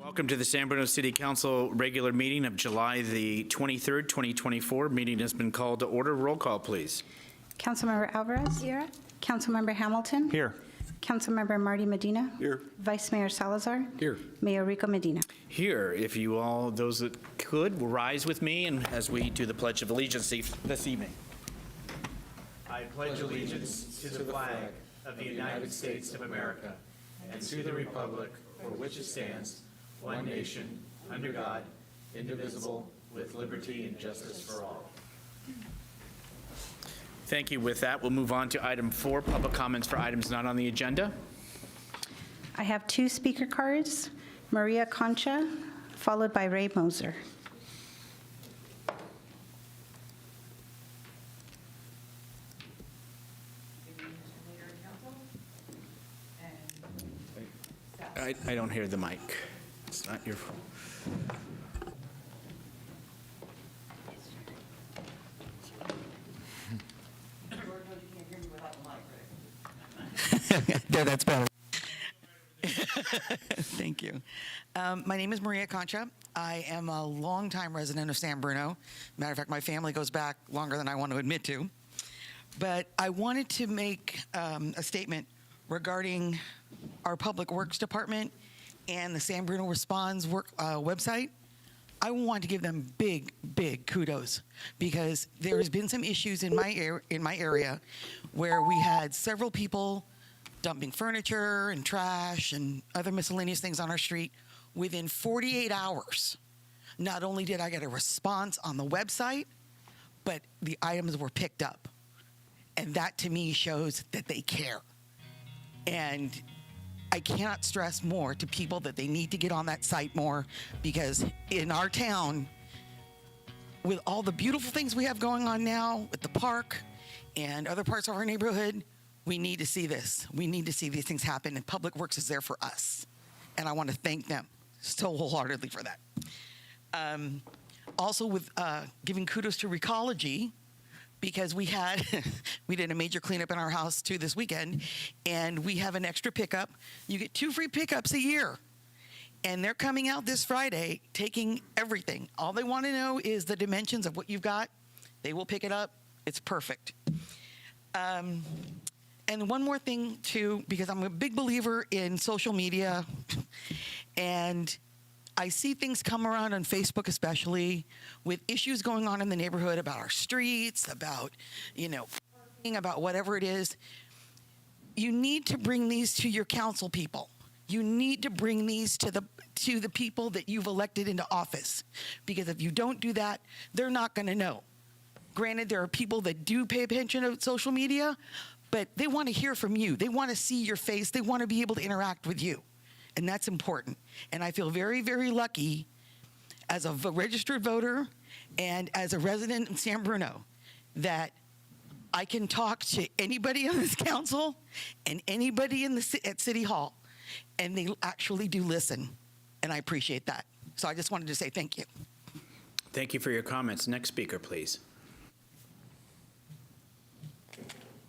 Welcome to the San Bruno City Council regular meeting of July the 23rd, 2024. Meeting has been called to order. Roll call, please. Councilmember Alvarez? Here. Councilmember Hamilton? Here. Councilmember Marty Medina? Here. Vice Mayor Salazar? Here. Mayor Rico Medina. Here, if you all, those that could, will rise with me and as we do the Pledge of Allegiance this evening. I pledge allegiance to the flag of the United States of America and to the republic for which it stands, one nation, under God, indivisible, with liberty and justice for all. Thank you. With that, we'll move on to item 4, public comments for items not on the agenda. I have 2 speaker cards, Maria Concha, followed by Ray Moser. I don't hear the mic. It's not your fault. There, that's better. Thank you. My name is Maria Concha. I am a longtime resident of San Bruno. Matter of fact, my family goes back longer than I want to admit to. But I wanted to make a statement regarding our Public Works Department and the San Bruno Responds website. I want to give them big kudos because there has been some issues in my area where we had several people dumping furniture and trash and other miscellaneous things on our street within 48 hours. Not only did I get a response on the website, but the items were picked up. And that to me shows that they care. And I cannot stress more to people that they need to get on that site more because in our town, with all the beautiful things we have going on now with the park and other parts of our neighborhood, we need to see this. We need to see these things happen, and Public Works is there for us. And I want to thank them so wholeheartedly for that. Also with giving kudos to Recology, because we did a major cleanup in our house too this weekend, and we have an extra pickup. You get 2 free pickups a year. And they're coming out this Friday, taking everything. All they want to know is the dimensions of what you've got. They will pick it up. It's perfect. And one more thing too, because I'm a big believer in social media, and I see things come around on Facebook, especially with issues going on in the neighborhood about our streets, about, parking, about whatever it is. You need to bring these to your council people. You need to bring these to the people that you've elected into office, because if you don't do that, they're not going to know. Granted, there are people that do pay attention to social media, but they want to hear from you. They want to see your face. They want to be able to interact with you. And that's important. And I feel very, very lucky as a registered voter and as a resident in San Bruno that I can talk to anybody on this council and anybody at City Hall, and they actually do listen. And I appreciate that. So I just wanted to say thank you. Thank you for your comments. Next speaker, please.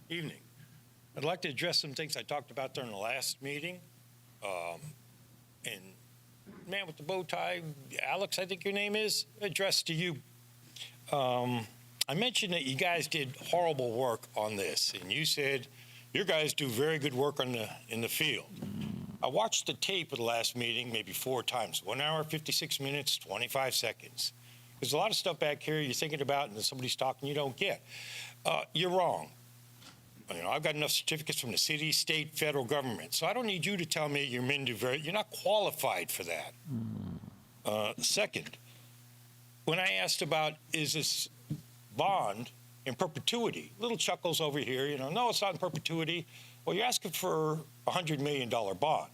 Evening. I'd like to address some things I talked about during the last meeting. And man with the bow tie, Alex, I think your name is, addressed to you. I mentioned that you guys did horrible work on this, and you said your guys do very good work in the field. I watched the tape of the last meeting maybe 4 times, 1 hour, 56 minutes, 25 seconds. There's a lot of stuff back here you're thinking about and somebody's talking you don't get. You're wrong. I've got enough certificates from the city, state, federal government, so I don't need you to tell me you're not qualified for that. Second, when I asked about is this bond in perpetuity, little chuckles over here, no, it's not in perpetuity. Well, you're asking for a $100 million bond,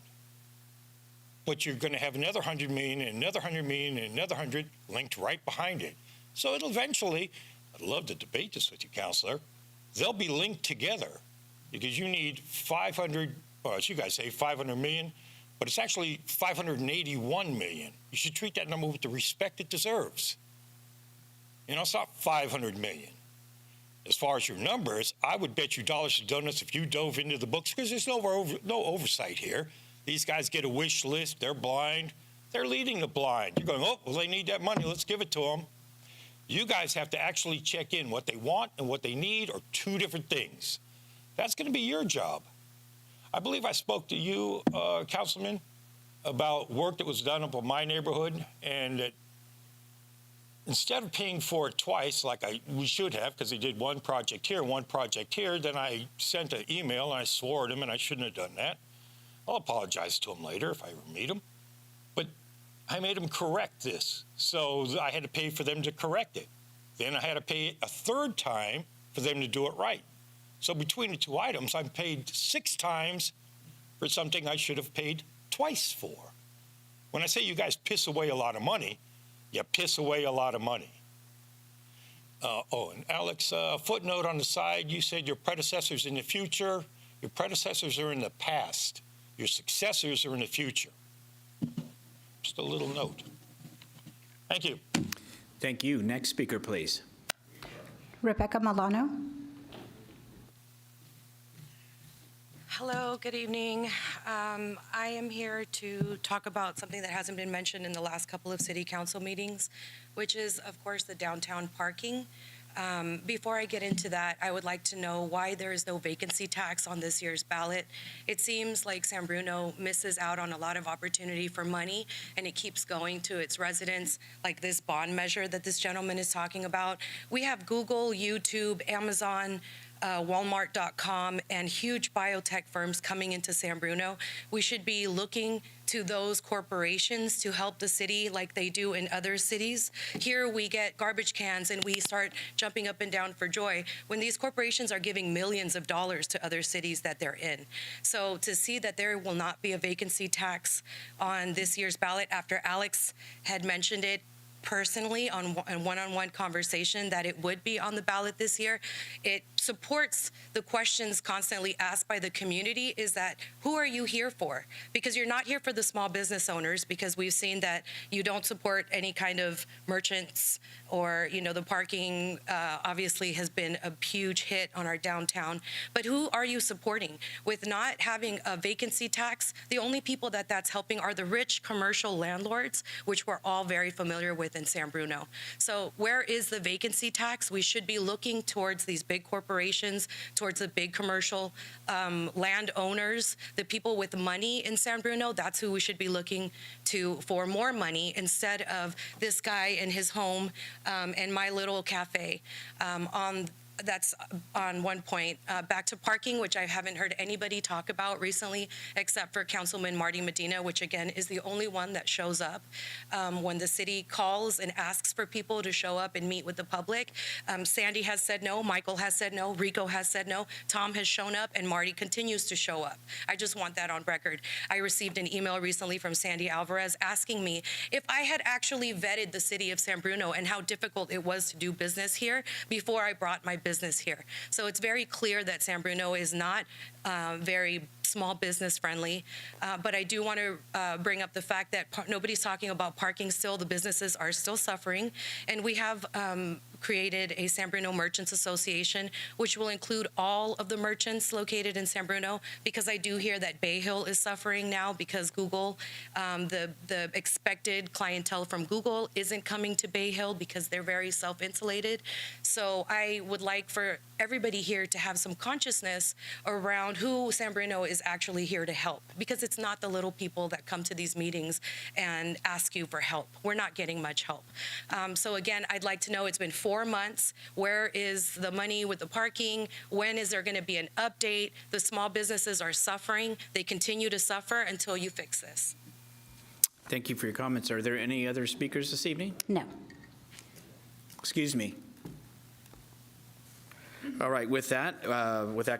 but you're going to have another $100 million and another $100 million and another 100 linked right behind it. So it'll eventually, I'd love to debate this with you, Counselor, they'll be linked together because you need 500, or as you guys say, 500 million, but it's actually 581 million. You should treat that number with the respect it deserves. It's not 500 million. As far as your numbers, I would bet you dollars to donuts if you dove into the books, because there's no oversight here. These guys get a wish list. They're blind. They're leading the blind. You're going, oh, well, they need that money. Let's give it to them. You guys have to actually check in. What they want and what they need are two different things. That's going to be your job. I believe I spoke to you, Councilman, about work that was done up in my neighborhood, and that instead of paying for it twice, like we should have, because they did one project here, one project here, then I sent an email and I swore at him, and I shouldn't have done that. I'll apologize to him later if I ever meet him. But I made him correct this, so I had to pay for them to correct it. Then I had to pay a third time for them to do it right. So between the two items, I'm paid 6 times for something I should have paid twice for. When I say you guys piss away a lot of money, you piss away a lot of money. And Alex, footnote on the side, you said your predecessors in the future. Your predecessors are in the past. Your successors are in the future. Just a little note. Thank you. Thank you. Next speaker, please. Rebecca Milano. Hello, good evening. I am here to talk about something that hasn't been mentioned in the last couple of city council meetings, which is, of course, the downtown parking. Before I get into that, I would like to know why there is no vacancy tax on this year's ballot. It seems like San Bruno misses out on a lot of opportunity for money, and it keeps going to its residents, like this bond measure that this gentleman is talking about. We have Google, YouTube, Amazon, Walmart.com, and huge biotech firms coming into San Bruno. We should be looking to those corporations to help the city like they do in other cities. Here we get garbage cans and we start jumping up and down for joy when these corporations are giving millions of dollars to other cities that they're in. So to see that there will not be a vacancy tax on this year's ballot after Alex had mentioned it personally on one-on-one conversation that it would be on the ballot this year, it supports the questions constantly asked by the community is that, who are you here for? Because you're not here for the small business owners, because we've seen that you don't support any kind of merchants, or, the parking obviously has been a huge hit on our downtown. But who are you supporting? With not having a vacancy tax, the only people that's helping are the rich commercial landlords, which we're all very familiar with in San Bruno. So where is the vacancy tax? We should be looking towards these big corporations, towards the big commercial landowners, the people with money in San Bruno. That's who we should be looking to for more money, instead of this guy in his home and my little cafe. That's on one point. Back to parking, which I haven't heard anybody talk about recently, except for Councilman Marty Medina, which again is the only one that shows up when the city calls and asks for people to show up and meet with the public. Sandy has said no, Michael has said no, Rico has said no, Tom has shown up, and Marty continues to show up. I just want that on record. I received an email recently from Sandy Alvarez asking me if I had actually vetted the city of San Bruno and how difficult it was to do business here before I brought my business here. So it's very clear that San Bruno is not very small business friendly. But I do want to bring up the fact that nobody's talking about parking still. The businesses are still suffering. And we have created a San Bruno Merchants Association, which will include all of the merchants located in San Bruno, because I do hear that Bay Hill is suffering now because Google, the expected clientele from Google isn't coming to Bay Hill because they're very self-insulated. So I would like for everybody here to have some consciousness around who San Bruno is actually here to help, because it's not the little people that come to these meetings and ask you for help. We're not getting much help. So again, I'd like to know, it's been 4 months. Where is the money with the parking? When is there going to be an update? The small businesses are suffering. They continue to suffer until you fix this. Thank you for your comments. Are there any other speakers this evening? No. Excuse me. All right, with that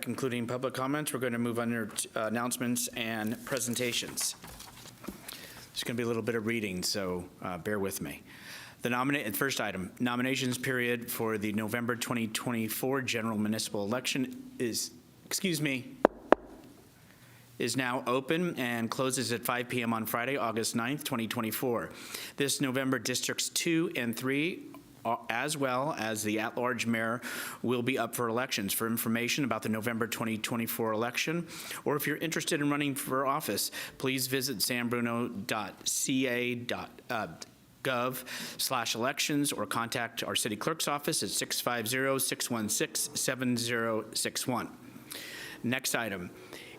concluding public comments, we're going to move under announcements and presentations. There's going to be a little bit of reading, so bear with me. The first item, nominations period for the November 2024 General Municipal Election is now open and closes at 5 p.m. on Friday, August 9th, 2024. This November, Districts 2 and 3 as well as the at-large mayor will be up for elections. For information about the November 2024 election, or if you're interested in running for office, please visit sanbruno.ca.gov/elections or contact our city clerk's office at 650-616-7061. Next item.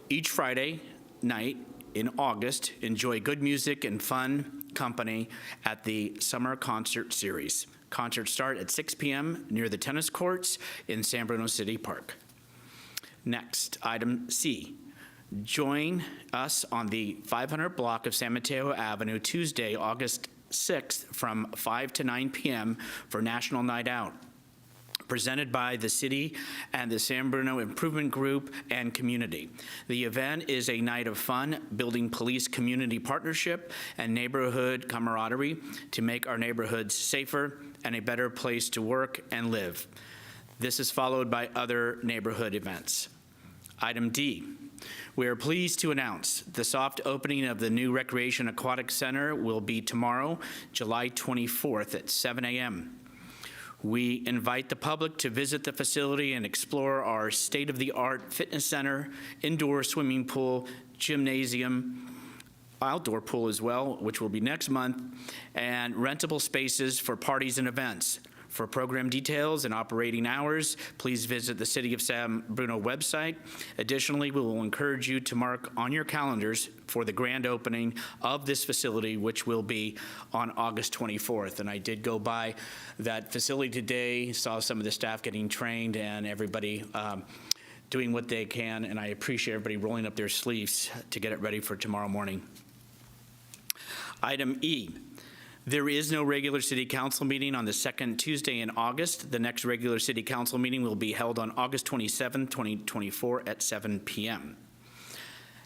Each Friday night in August, enjoy good music and fun company at the Summer Concert Series. Concerts start at 6 p.m. near the tennis courts in San Bruno City Park. Next, item C. Join us on the 500 block of San Mateo Avenue Tuesday, August 6th from 5 to 9 p.m. for National Night Out, presented by the city and the San Bruno Improvement Group and community. The event is a night of fun, building police-community partnership and neighborhood camaraderie to make our neighborhoods safer and a better place to work and live. This is followed by other neighborhood events. Item D. We are pleased to announce the soft opening of the new Recreation Aquatic Center will be tomorrow, July 24th at 7 a.m. We invite the public to visit the facility and explore our state-of-the-art fitness center, indoor swimming pool, gymnasium, outdoor pool as well, which will be next month, and rentable spaces for parties and events. For program details and operating hours, please visit the City of San Bruno website. Additionally, we will encourage you to mark on your calendars for the grand opening of this facility, which will be on August 24th. And I did go by that facility today, saw some of the staff getting trained and everybody doing what they can, and I appreciate everybody rolling up their sleeves to get it ready for tomorrow morning. Item E. There is no regular city council meeting on the second Tuesday in August. The next regular city council meeting will be held on August 27, 2024 at 7 p.m.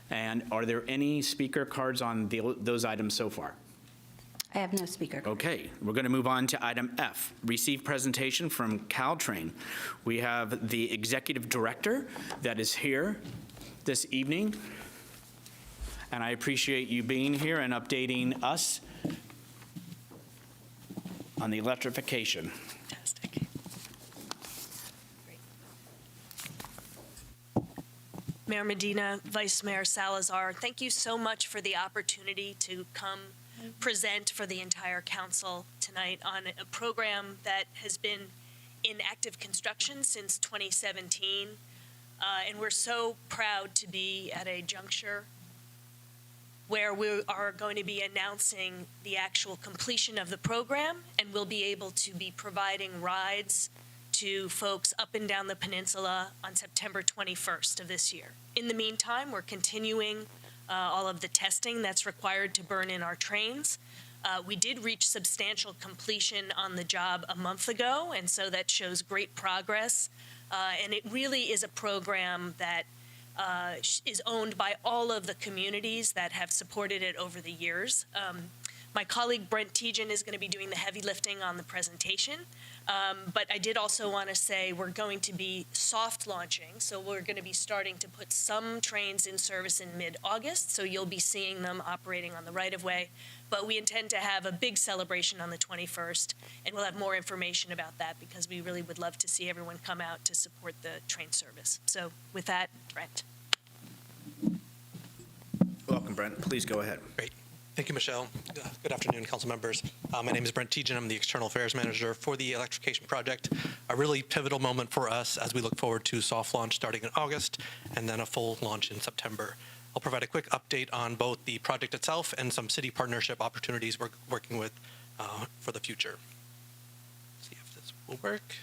And are there any speaker cards on those items so far? I have no speaker. Okay, we're going to move on to item F, receive presentation from Caltrain. We have the executive director that is here this evening, and I appreciate you being here and updating us on the electrification. Fantastic. Great. Mayor Medina, Vice Mayor Salazar, thank you so much for the opportunity to come present for the entire council tonight on a program that has been in active construction since 2017. And we're so proud to be at a juncture where we are going to be announcing the actual completion of the program, and we'll be able to be providing rides to folks up and down the peninsula on September 21st of this year. In the meantime, we're continuing all of the testing that's required to burn in our trains. We did reach substantial completion on the job a month ago, and so that shows great progress. And it really is a program that is owned by all of the communities that have supported it over the years. My colleague Brent Tejan is going to be doing the heavy lifting on the presentation, but I did also want to say we're going to be soft launching, so we're going to be starting to put some trains in service in mid-August, so you'll be seeing them operating on the right-of-way, but we intend to have a big celebration on the 21st, and we'll have more information about that because we really would love to see everyone come out to support the train service. So with that, Brent. Welcome, Brent. Please go ahead. Great. Thank you, Michelle. Good afternoon, council members. My name is Brent Tejan. I'm the External Affairs Manager for the electrification project. A really pivotal moment for us as we look forward to soft launch starting in August and then a full launch in September. I'll provide a quick update on both the project itself and some city partnership opportunities we're working with for the future. Let's see if this will work.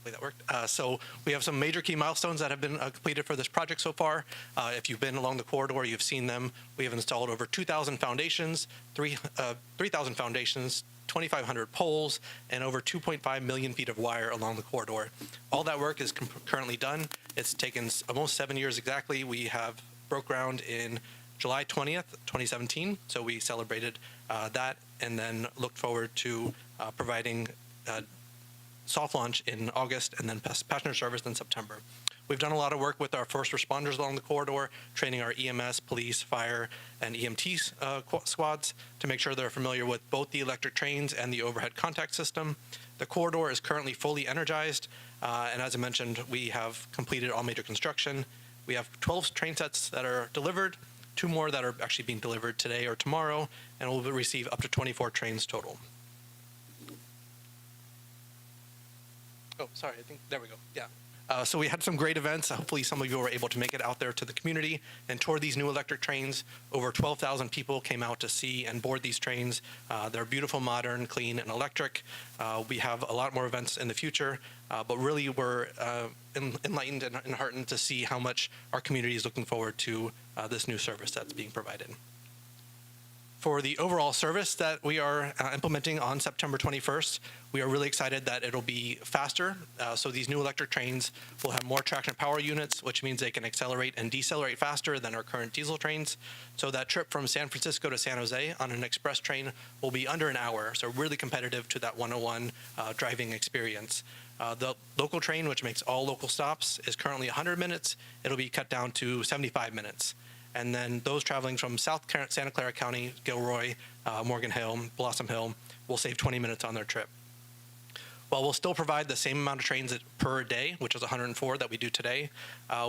That worked. So we have some major key milestones that have been completed for this project so far. If you've been along the corridor, you've seen them. We have installed over 2,000 foundations, 3,000 foundations, 2,500 poles, and over 2.5 million feet of wire along the corridor. All that work is currently done. It's taken almost 7 years exactly. We have broke ground in July 20th, 2017. So we celebrated that and then looked forward to providing soft launch in August and then passenger service in September. We've done a lot of work with our first responders along the corridor, training our EMS, police, fire, and EMT squads to make sure they're familiar with both the electric trains and the overhead contact system. The corridor is currently fully energized, and as I mentioned, we have completed all major construction. We have 12 train sets that are delivered, 2 more that are actually being delivered today or tomorrow, and we'll receive up to 24 trains total. Oh, sorry, I think, there we go, yeah. So we had some great events. Hopefully some of you were able to make it out there to the community and tour these new electric trains. Over 12,000 people came out to see and board these trains. They're beautiful, modern, clean, and electric. We have a lot more events in the future, but really we're enlightened and heartened to see how much our community is looking forward to this new service that's being provided. For the overall service that we are implementing on September 21st, we are really excited that it'll be faster. So these new electric trains will have more traction power units, which means they can accelerate and decelerate faster than our current diesel trains. So that trip from San Francisco to San Jose on an express train will be under an hour, so really competitive to that 101 driving experience. The local train, which makes all local stops, is currently 100 minutes. It'll be cut down to 75 minutes. And then those traveling from South Santa Clara County, Gilroy, Morgan Hill, Blossom Hill will save 20 minutes on their trip. While we'll still provide the same amount of trains per day, which is 104 that we do today,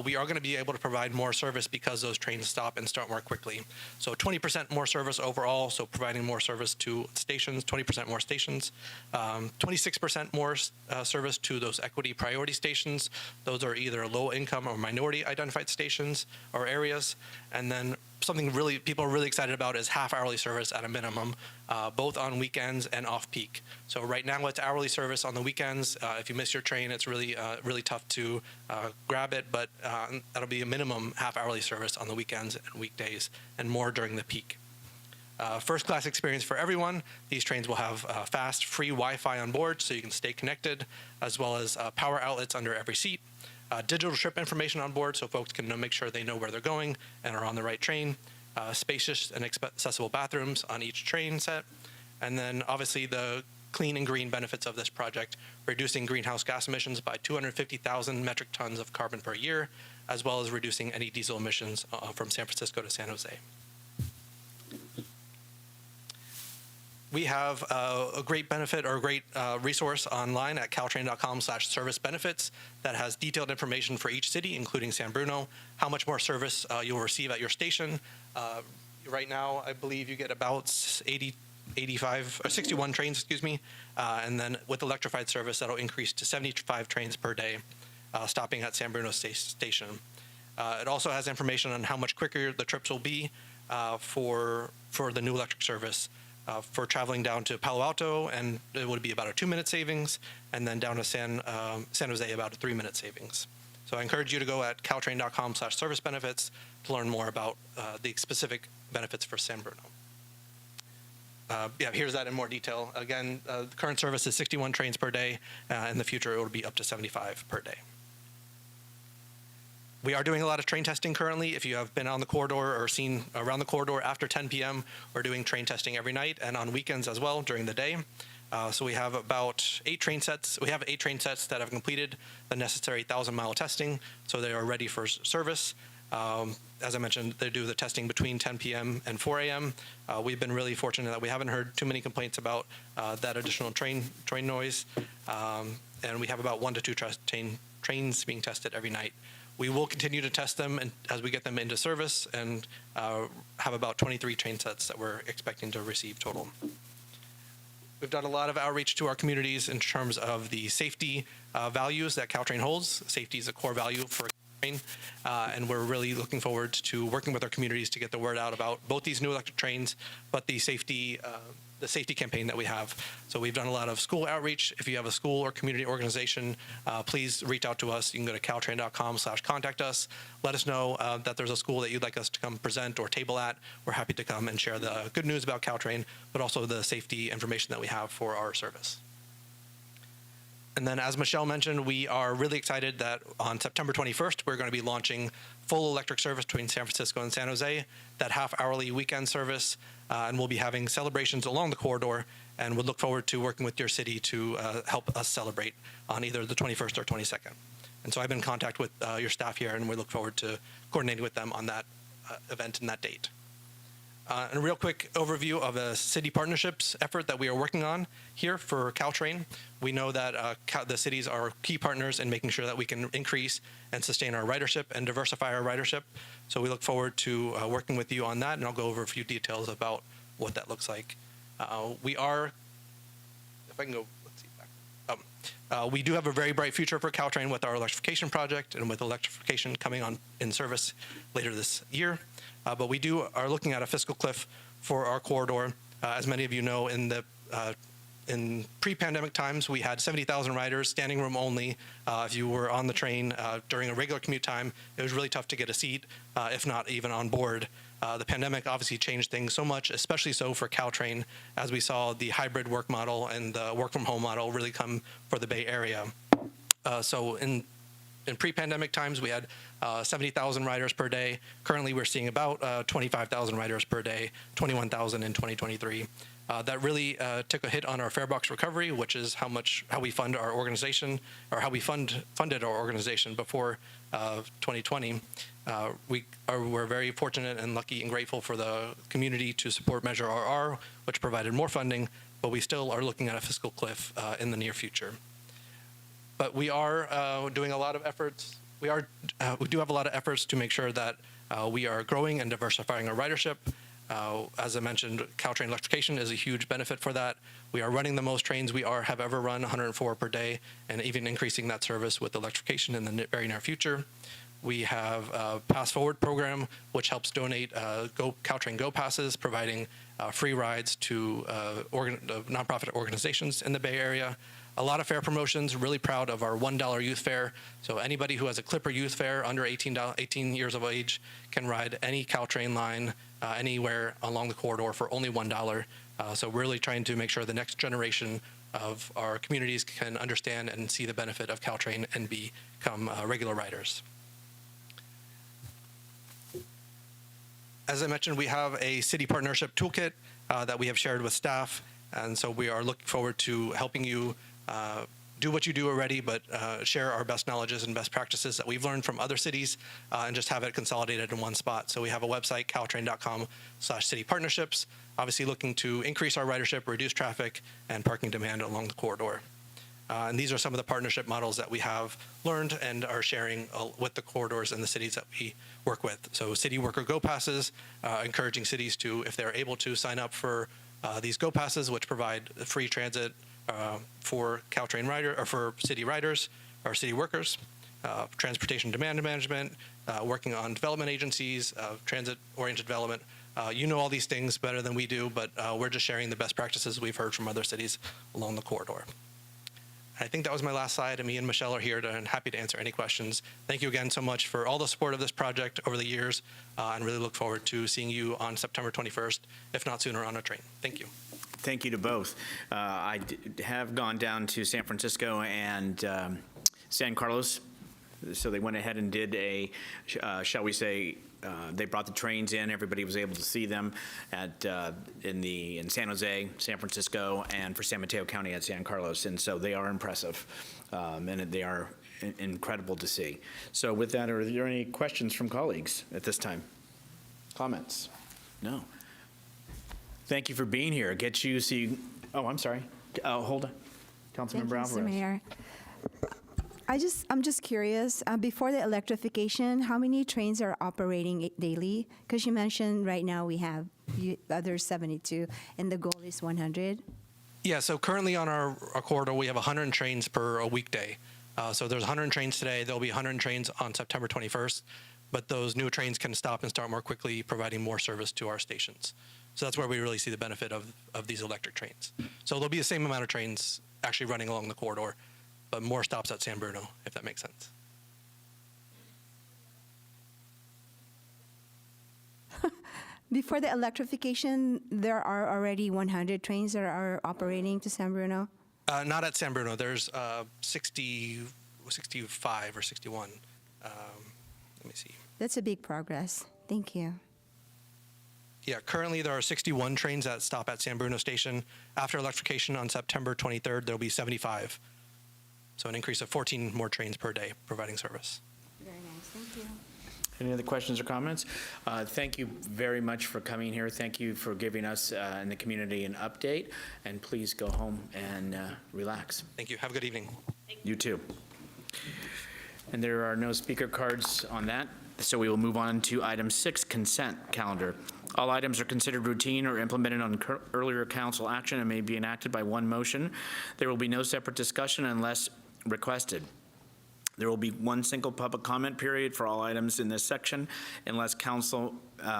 we are going to be able to provide more service because those trains stop and start more quickly. So 20% more service overall, so providing more service to stations, 20% more stations, 26% more service to those equity priority stations. Those are either low income or minority identified stations or areas. And then something really people are really excited about is half hourly service at a minimum, both on weekends and off peak. So right now it's hourly service on the weekends. If you miss your train, it's really tough to grab it, but that'll be a minimum half hourly service on the weekends and weekdays, and more during the peak. First class experience for everyone. These trains will have fast, free Wi-Fi on board so you can stay connected, as well as power outlets under every seat. Digital trip information on board so folks can make sure they know where they're going and are on the right train. Spacious and accessible bathrooms on each train set. And then obviously the clean and green benefits of this project, reducing greenhouse gas emissions by 250,000 metric tons of carbon per year, as well as reducing any diesel emissions from San Francisco to San Jose. We have a great benefit or a great resource online at caltrain.com/service benefits that has detailed information for each city, including San Bruno, how much more service you'll receive at your station. Right now, I believe you get about 61 trains, excuse me, and then with electrified service, that'll increase to 75 trains per day, stopping at San Bruno Station. It also has information on how much quicker the trips will be for the new electric service. For traveling down to Palo Alto, and it would be about a 2-minute savings, and then down to San Jose, about a 3-minute savings. So I encourage you to go at caltrain.com/service benefits to learn more about the specific benefits for San Bruno. Yeah, here's that in more detail. Again, the current service is 61 trains per day. In the future, it will be up to 75 per day. We are doing a lot of train testing currently. If you have been on the corridor or seen around the corridor after 10 p.m., we're doing train testing every night and on weekends as well during the day. So we have about 8 train sets. We have 8 train sets that have completed the necessary 1,000-mile testing, so they are ready for service. As I mentioned, they do the testing between 10 p.m. and 4 a.m. We've been really fortunate that we haven't heard too many complaints about that additional train noise, and we have about 1 to 2 trains being tested every night. We will continue to test them as we get them into service, and have about 23 train sets that we're expecting to receive total. We've done a lot of outreach to our communities in terms of the safety values that Caltrain holds. Safety is a core value for Caltrain, and we're really looking forward to working with our communities to get the word out about both these new electric trains, but the safety campaign that we have. So we've done a lot of school outreach. If you have a school or community organization, please reach out to us. You can go to caltrain.com/contact us. Let us know that there's a school that you'd like us to come present or table at. We're happy to come and share the good news about Caltrain, but also the safety information that we have for our service. And then, as Michelle mentioned, we are really excited that on September 21st, we're going to be launching full electric service between San Francisco and San Jose, that half-hourly weekend service, and we'll be having celebrations along the corridor, and we'll look forward to working with your city to help us celebrate on either the 21st or 22nd. And so I've been in contact with your staff here, and we look forward to coordinating with them on that event and that date. And a real quick overview of a city partnerships effort that we are working on here for Caltrain. We know that the cities are key partners in making sure that we can increase and sustain our ridership and diversify our ridership. So we look forward to working with you on that, and I'll go over a few details about what that looks like. We are, if I can go, let's see, back. We do have a very bright future for Caltrain with our electrification project and with electrification coming on in service later this year. But we are looking at a fiscal cliff for our corridor. As many of you know, in pre-pandemic times, we had 70,000 riders, standing room only. If you were on the train during a regular commute time, it was really tough to get a seat, if not even on board. The pandemic obviously changed things so much, especially so for Caltrain, as we saw the hybrid work model and the work from home model really come for the Bay Area. So in pre-pandemic times, we had 70,000 riders per day. Currently, we're seeing about 25,000 riders per day, 21,000 in 2023. That really took a hit on our fare box recovery, which is how we fund our organization, or how we funded our organization before 2020. We're very fortunate and lucky and grateful for the community to support Measure RR, which provided more funding, but we still are looking at a fiscal cliff in the near future. But we are doing a lot of efforts. We do have a lot of efforts to make sure that we are growing and diversifying our ridership. As I mentioned, Caltrain electrification is a huge benefit for that. We are running the most trains we have ever run, 104 per day, and even increasing that service with electrification in the very near future. We have a Pass Forward program, which helps donate Caltrain Go passes, providing free rides to nonprofit organizations in the Bay Area. A lot of fare promotions, really proud of our $1 youth fare. So anybody who has a Clipper youth fare under 18 years of age can ride any Caltrain line anywhere along the corridor for only $1. So we're really trying to make sure the next generation of our communities can understand and see the benefit of Caltrain and become regular riders. As I mentioned, we have a city partnership toolkit that we have shared with staff. And so we are looking forward to helping you do what you do already, but share our best knowledges and best practices that we've learned from other cities and just have it consolidated in one spot. So we have a website, caltrain.com/city partnerships, obviously looking to increase our ridership, reduce traffic, and parking demand along the corridor. And these are some of the partnership models that we have learned and are sharing with the corridors and the cities that we work with. So city worker go passes, encouraging cities to, if they're able to, sign up for these go passes, which provide free transit for Caltrain for city riders or city workers, transportation demand management, working on development agencies, transit-oriented development. You know all these things better than we do, but we're just sharing the best practices we've heard from other cities along the corridor. I think that was my last slide, and me and Michelle are here and happy to answer any questions. Thank you again so much for all the support of this project over the years, and really look forward to seeing you on September 21st, if not sooner, on a train. Thank you. Thank you to both. I have gone down to San Francisco and San Carlos, so they went ahead and did a, shall we say, they brought the trains in. Everybody was able to see them in San Jose, San Francisco, and for San Mateo County at San Carlos. And so they are impressive, and they are incredible to see. So with that, are there any questions from colleagues at this time? Comments? No. Thank you for being here. Get you see. Oh, I'm sorry. Hold on. Councilmember Alvarez. Mr. Mayor. I'm just curious, before the electrification, how many trains are operating daily? Because you mentioned right now we have other 72, and the goal is 100. Yeah, so currently on our corridor, we have 100 trains per a weekday. So there's 100 trains today. There'll be 100 trains on September 21st, but those new trains can stop and start more quickly, providing more service to our stations. So that's where we really see the benefit of these electric trains. So there'll be the same amount of trains actually running along the corridor, but more stops at San Bruno, if that makes sense. Before the electrification, there are already 100 trains that are operating to San Bruno? Not at San Bruno. There's 65 or 61. Let me see. That's a big progress. Thank you. Yeah, currently there are 61 trains that stop at San Bruno Station. After electrification on September 23rd, there'll be 75. So an increase of 14 more trains per day providing service. Very nice, thank you. Any other questions or comments? Thank you very much for coming here. Thank you for giving us and the community an update. And please go home and relax. Thank you. Have a good evening. You too. And there are no speaker cards on that, so we will move on to item 6, consent calendar. All items are considered routine or implemented on earlier council action and may be enacted by one motion. There will be no separate discussion unless requested. There will be one single public comment period for all items in this section unless council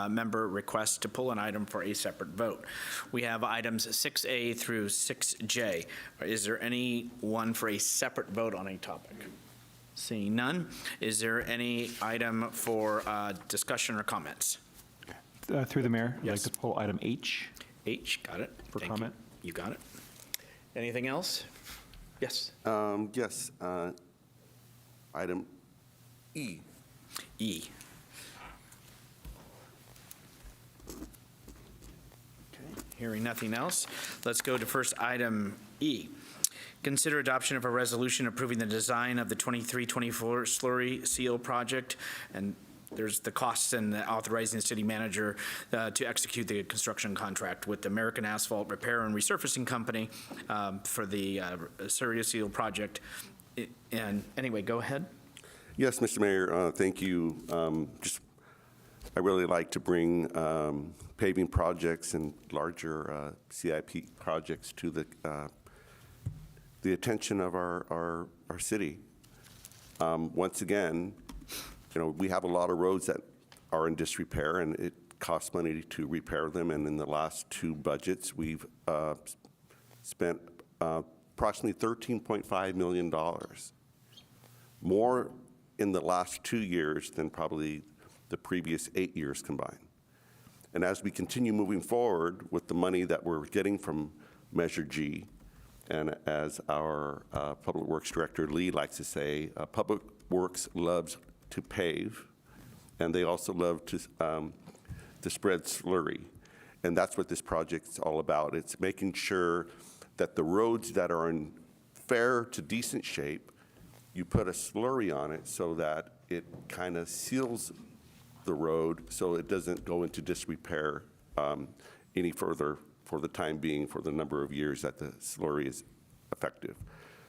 member requests to pull an item for a separate vote. We have items 6A through 6J. Is there any one for a separate vote on a topic? Seeing none, is there any item for discussion or comments? Through the mayor, I'd like Yes. to pull item H. H, got it. For Thank you. comment. You got it. Anything else? Yes. Yes. Item E. E. Hearing nothing else, let's go to first item E. Consider adoption of a resolution approving the design of the 23-24 Slurry Seal project, and there's the costs and authorizing the city manager to execute the construction contract with the American Asphalt Repair and Resurfacing Company for the Slurry Seal project. And anyway, go ahead. Yes, Mr. Mayor, thank you. I really like to bring paving projects and larger CIP projects to the attention of our city. Once again, we have a lot of roads that are in disrepair, and it costs money to repair them. And in the last 2 budgets, we've spent approximately $13.5 million, more in the last 2 years than probably the previous 8 years combined. And as we continue moving forward with the money that we're getting from Measure G, and as our Public Works Director Lee likes to say, Public Works loves to pave, and they also love to spread slurry. And that's what this project's all about. It's making sure that the roads that are in fair to decent shape, you put a slurry on it so that it kind of seals the road so it doesn't go into disrepair any further for the time being, for the number of years that the slurry is effective.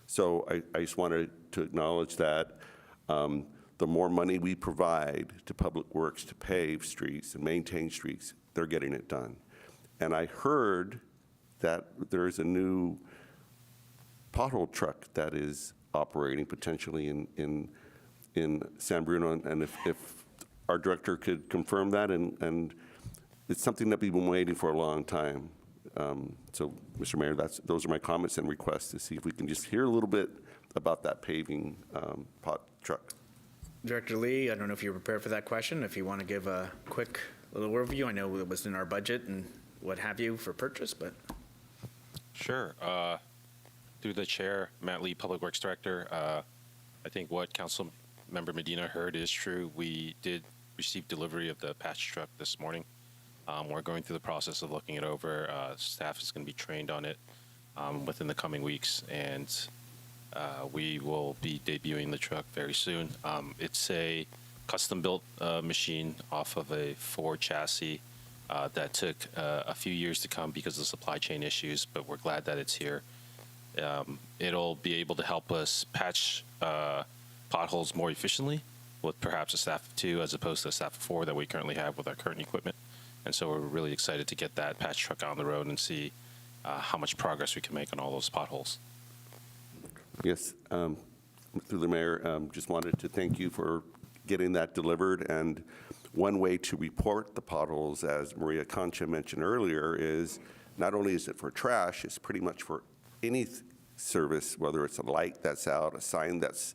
So I just wanted to acknowledge that the more money we provide to Public Works to pave streets and maintain streets, they're getting it done. And I heard that there is a new pothole truck that is operating potentially in San Bruno, and if our director could confirm that, and it's something that we've been waiting for a long time. So, Mr. Mayor, those are my comments and requests to see if we can just hear a little bit about that paving pot truck. Director Lee, I don't know if you're prepared for that question. If you want to give a quick little overview, I know it was in our budget and what have you for purchase, but. Sure. Through the chair, Matt Lee, Public Works Director, I think what Council Member Medina heard is true. We did receive delivery of the patch truck this morning. We're going through the process of looking it over. Staff is going to be trained on it within the coming weeks, and we will be debuting the truck very soon. It's a custom-built machine off of a Ford chassis that took a few years to come because of supply chain issues, but we're glad that it's here. It'll be able to help us patch potholes more efficiently with perhaps a staff of 2 as opposed to a staff of 4 that we currently have with our current equipment. And so we're really excited to get that patch truck on the road and see how much progress we can make on all those potholes. Yes, through the mayor, just wanted to thank you for getting that delivered. And one way to report the potholes, as Maria Concha mentioned earlier, is not only is it for trash, it's pretty much for any service, whether it's a light that's out, a sign that's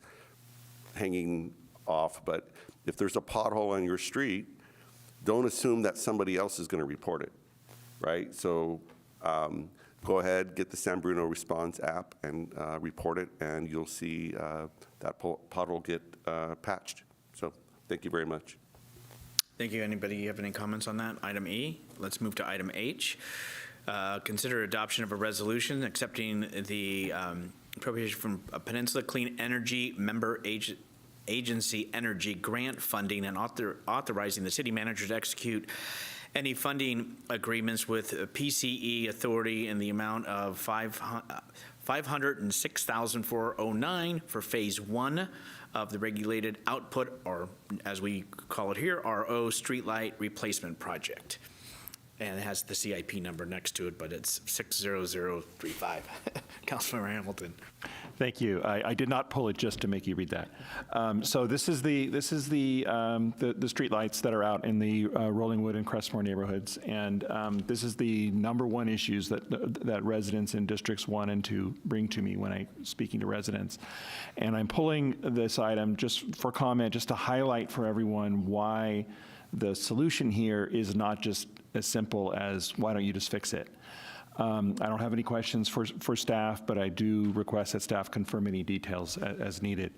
hanging off. But if there's a pothole on your street, don't assume that somebody else is going to report it, right? So go ahead, get the San Bruno Response app and report it, and you'll see that pothole get patched. So thank you very much. Thank you. Anybody have any comments on that? Item E. Let's move to item H. Consider adoption of a resolution accepting the appropriation from a Peninsula Clean Energy Member Agency Energy grant funding and authorizing the city manager to execute any funding agreements with PCE Authority in the amount of $506,409 for Phase 1 of the regulated output, or as we call it here, RO Streetlight Replacement Project. And it has the CIP number next to it, but it's 60035. Councilmember Hamilton. Thank you. I did not pull it just to make you read that. So this is the streetlights that are out in the Rollingwood and Crestmore neighborhoods, and this is the number one issues that residents in districts 1 and 2 bring to me when I'm speaking to residents. And I'm pulling this item just for comment, just to highlight for everyone why the solution here is not just as simple as, why don't you just fix it? I don't have any questions for staff, but I do request that staff confirm any details as needed.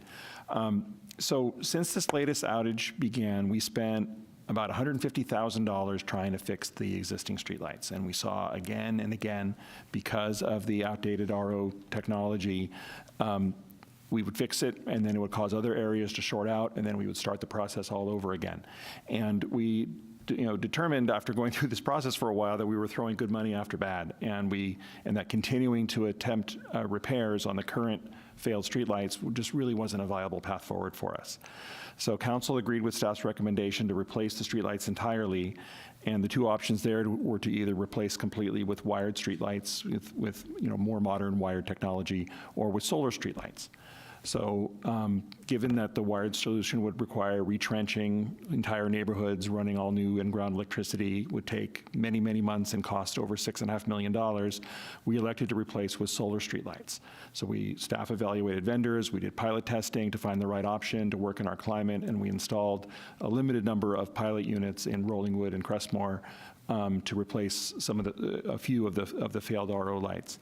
So since this latest outage began, we spent about $150,000 trying to fix the existing streetlights. And we saw again and again, because of the outdated RO technology, we would fix it, and then it would cause other areas to short out, and then we would start the process all over again. And we determined after going through this process for a while that we were throwing good money after bad, and that continuing to attempt repairs on the current failed streetlights just really wasn't a viable path forward for us. So council agreed with staff's recommendation to replace the streetlights entirely, and the two options there were to either replace completely with wired streetlights with more modern wired technology, or with solar streetlights. So given that the wired solution would require retrenching entire neighborhoods, running all new in-ground electricity, would take many, many months and cost over $6.5 million, we elected to replace with solar streetlights. So staff evaluated vendors, we did pilot testing to find the right option to work in our climate, and we installed a limited number of pilot units in Rollingwood and Crestmore to replace a few of the failed RO lights.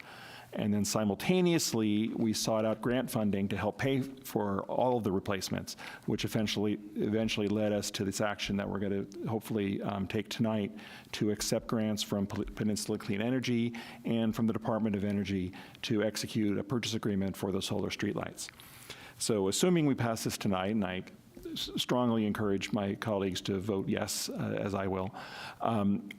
And then simultaneously, we sought out grant funding to help pay for all of the replacements, which eventually led us to this action that we're going to hopefully take tonight to accept grants from Peninsula Clean Energy and from the Department of Energy to execute a purchase agreement for the solar streetlights. So assuming we pass this tonight, and I strongly encourage my colleagues to vote yes, as I will.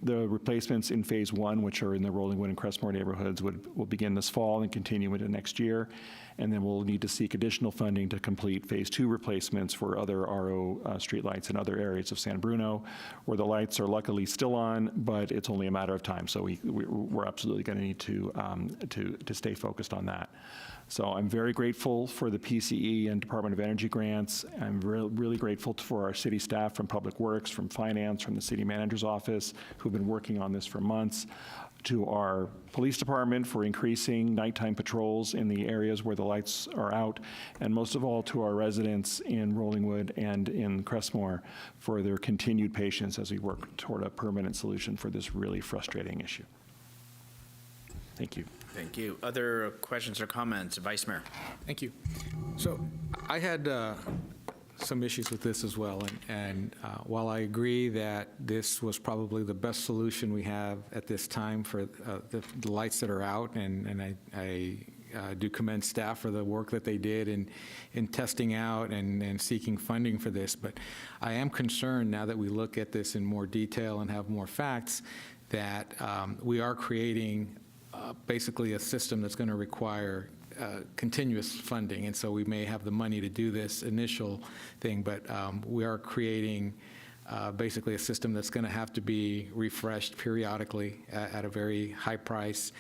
The replacements in Phase 1, which are in the Rollingwood and Crestmore neighborhoods, will begin this fall and continue into next year. And then we'll need to seek additional funding to complete Phase 2 replacements for other RO streetlights in other areas of San Bruno, where the lights are luckily still on, but it's only a matter of time. So we're absolutely going to need to stay focused on that. So I'm very grateful for the PCE and Department of Energy grants. I'm really grateful for our city staff from Public Works, from Finance, from the City Manager's Office, who've been working on this for months, to our police department for increasing nighttime patrols in the areas where the lights are out, and most of all to our residents in Rollingwood and in Crestmore for their continued patience as we work toward a permanent solution for this really frustrating issue. Thank you. Thank you. Other questions or comments? Vice Mayor. Thank you. So I had some issues with this as well, and while I agree that this was probably the best solution we have at this time for the lights that are out, and I do commend staff for the work that they did in testing out and seeking funding for this, but I am concerned now that we look at this in more detail and have more facts that we are creating basically a system that's going to require continuous funding, and so we may have the money to do this initial thing, but we are creating basically a system that's going to have to be refreshed periodically at a very high price.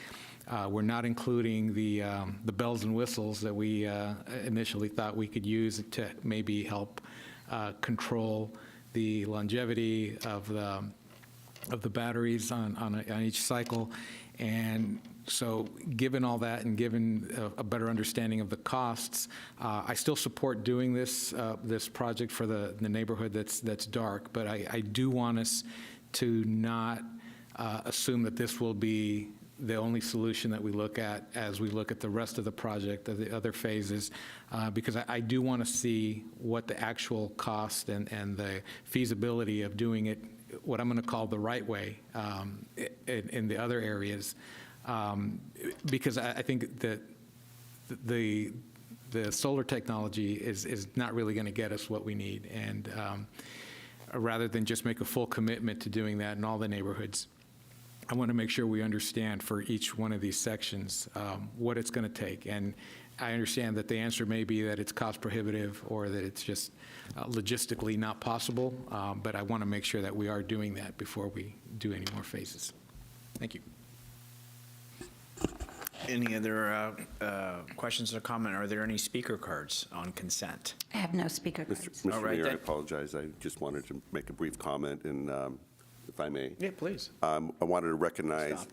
We're not including the bells and whistles that we initially thought we could use to maybe help control the longevity of the batteries on each cycle. And so given all that and given a better understanding of the costs, I still support doing this project for the neighborhood that's dark, but I do want us to not assume that this will be the only solution that we look at as we look at the rest of the project, of the other phases, because I do want to see what the actual cost and the feasibility of doing it, what I'm going to call the right way in the other areas, because I think that the solar technology is not really going to get us what we need. And rather than just make a full commitment to doing that in all the neighborhoods, I want to make sure we understand for each one of these sections what it's going to take. And I understand that the answer may be that it's cost prohibitive or that it's just logistically not possible, but I want to make sure that we are doing that before we do any more phases. Thank you. Any other questions or comment? Are there any speaker cards on consent? I have no speaker cards. Mr. All right, Mayor, I then. apologize. I just wanted to make a brief comment, and if I may. Yeah, please. I wanted to recognize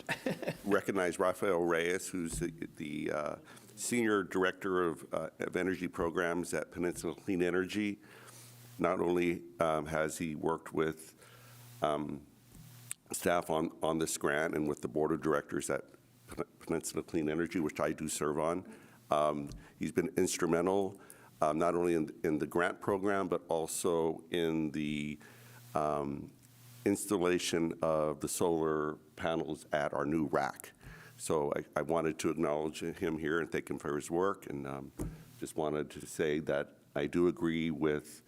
Rafael Reyes, who's the Senior Director of Energy Programs at Peninsula Clean Energy. Not only has he worked with staff on this grant and with the Board of Directors at Peninsula Clean Energy, which I do serve on, he's been instrumental not only in the grant program, but also in the installation of the solar panels at our new rack. So I wanted to acknowledge him here and thank him for his work, and just wanted to say that I do agree with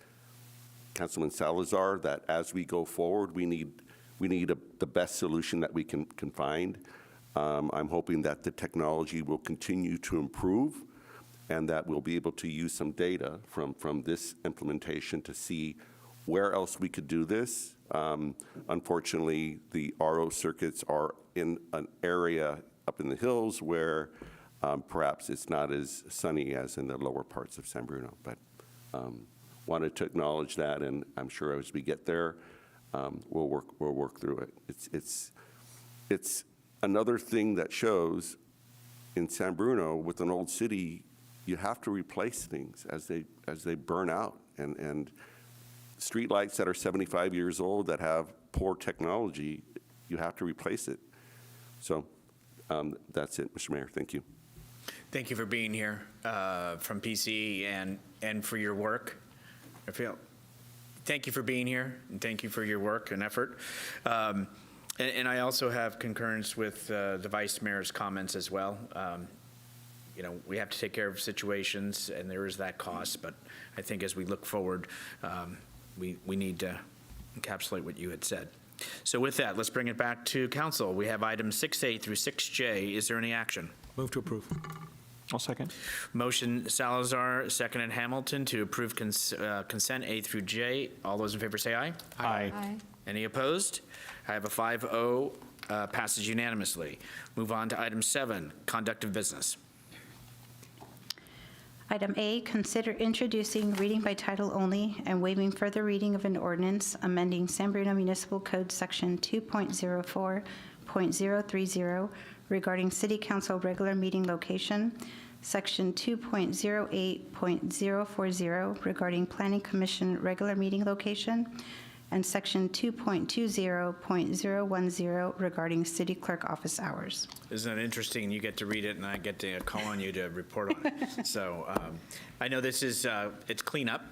Councilman Salazar that as we go forward, we need the best solution that we can find. I'm hoping that the technology will continue to improve and that we'll be able to use some data from this implementation to see where else we could do this. Unfortunately, the RO circuits are in an area up in the hills where perhaps it's not as sunny as in the lower parts of San Bruno. But wanted to acknowledge that, and I'm sure as we get there, we'll work through it. It's another thing that shows in San Bruno with an old city, you have to replace things as they burn out, and streetlights that are 75 years old that have poor technology, you have to replace it. So that's it, Mr. Mayor. Thank you. Thank you for being here from PC and for your work. Thank you for being here, and thank you for your work and effort. And I also have concurrence with the Vice Mayor's comments as well. You know, we have to take care of situations, and there is that cost, but I think as we look forward, we need to encapsulate what you had said. So with that, let's bring it back to council. We have items 6A through 6J. Is there any action? Move to approve. I'll second. Motion Salazar, seconded Hamilton to approve consent A through J. All those in favor say aye. Aye. Any opposed? I have a 5-0, passes unanimously. Move on to item 7, conduct of business. Item A, consider introducing reading by title only and waiving further reading of an ordinance amending San Bruno Municipal Code Section 2.04.030 regarding City Council regular meeting location, Section 2.08.040 regarding Planning Commission regular meeting location, and Section 2.20.010 regarding City Clerk office hours. Isn't it interesting? You get to read it, and I get to call on you to report on it. So I know this is, it's cleanup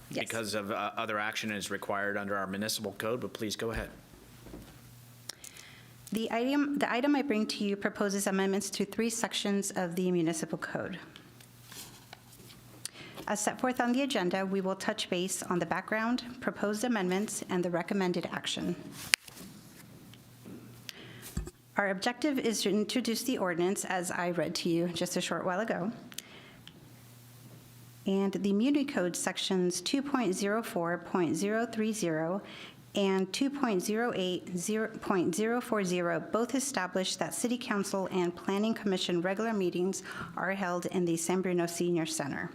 Yes. because of other action is required under our municipal code, but please go ahead. The item I bring to you proposes amendments to 3 sections of the municipal code. As set forth on the agenda, we will touch base on the background, proposed amendments, and the recommended action. Our objective is to introduce the ordinance as I read to you just a short while ago. And the Muni Code sections 2.04.030 and 2.08.040 both establish that City Council and Planning Commission regular meetings are held in the San Bruno Senior Center.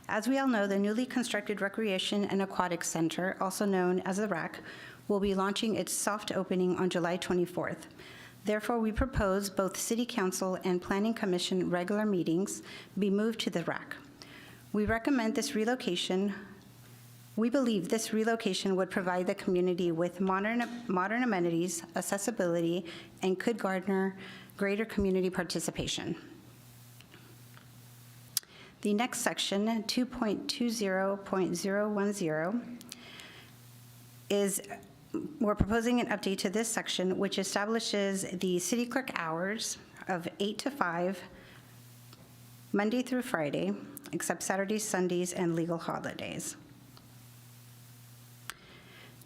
As we all know, the newly constructed Recreation and Aquatic Center, also known as the RAC, will be launching its soft opening on July 24th. Therefore, we propose both City Council and Planning Commission regular meetings be moved to the RAC. We recommend this relocation. We believe this relocation would provide the community with modern amenities, accessibility, and could garner greater community participation. The next section, 2.20.010, is we're proposing an update to this section, which establishes the city clerk hours, of 8 to 5, Monday through Friday, except Saturdays, Sundays, and legal holidays.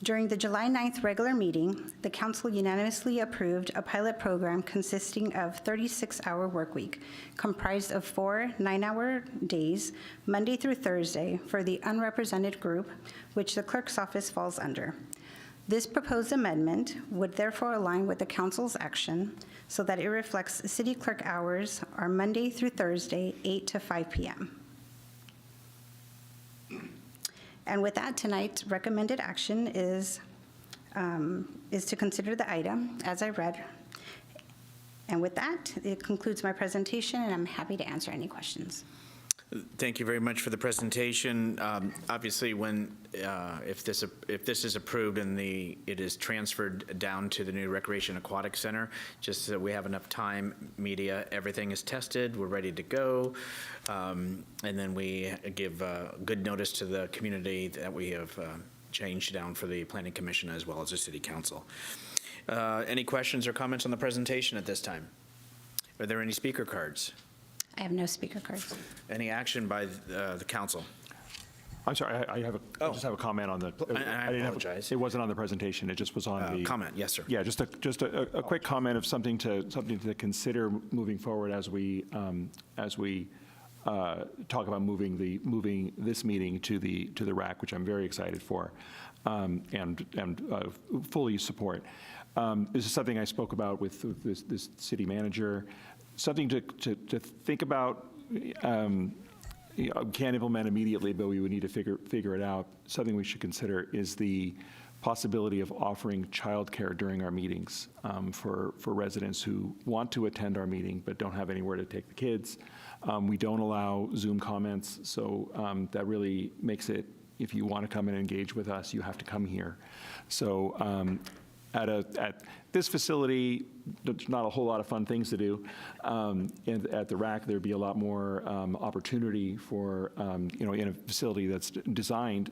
During the July 9th regular meeting, the council unanimously approved a pilot program consisting of 36-hour workweek, comprised of 4 9-hour days, Monday through Thursday, for the unrepresented group, which the clerk's office falls under. This proposed amendment would therefore align with the council's action so that it reflects city clerk hours are Monday through Thursday, 8 to 5 p.m. And with that, tonight's recommended action is to consider the item as I read. And with that, it concludes my presentation, and I'm happy to answer any questions. Thank you very much for the presentation. Obviously, if this is approved and it is transferred down to the new Recreation Aquatic Center, just so we have enough time, media, everything is tested, we're ready to go, and then we give good notice to the community that we have changed down for the Planning Commission as well as the City Council. Any questions or comments on the presentation at this time? Are there any speaker cards? I have no speaker cards. Any action by the council? I'm sorry, I just have a comment on the. I apologize. It wasn't on the presentation, it just was on the. Comment, yes, sir. Yeah, just a quick comment of something to consider moving forward as we talk about moving this meeting to the RAC, which I'm very excited for, and fully support. This is something I spoke about with this city manager. Something to think about. Can't implement immediately, but we would need to figure it out. Something we should consider is the possibility of offering childcare during our meetings for residents who want to attend our meeting but don't have anywhere to take the kids. We don't allow Zoom comments, so that really makes it, if you want to come and engage with us, you have to come here. So at this facility, there's not a whole lot of fun things to do. And at the RAC, there'd be a lot more opportunity for, in a facility that's designed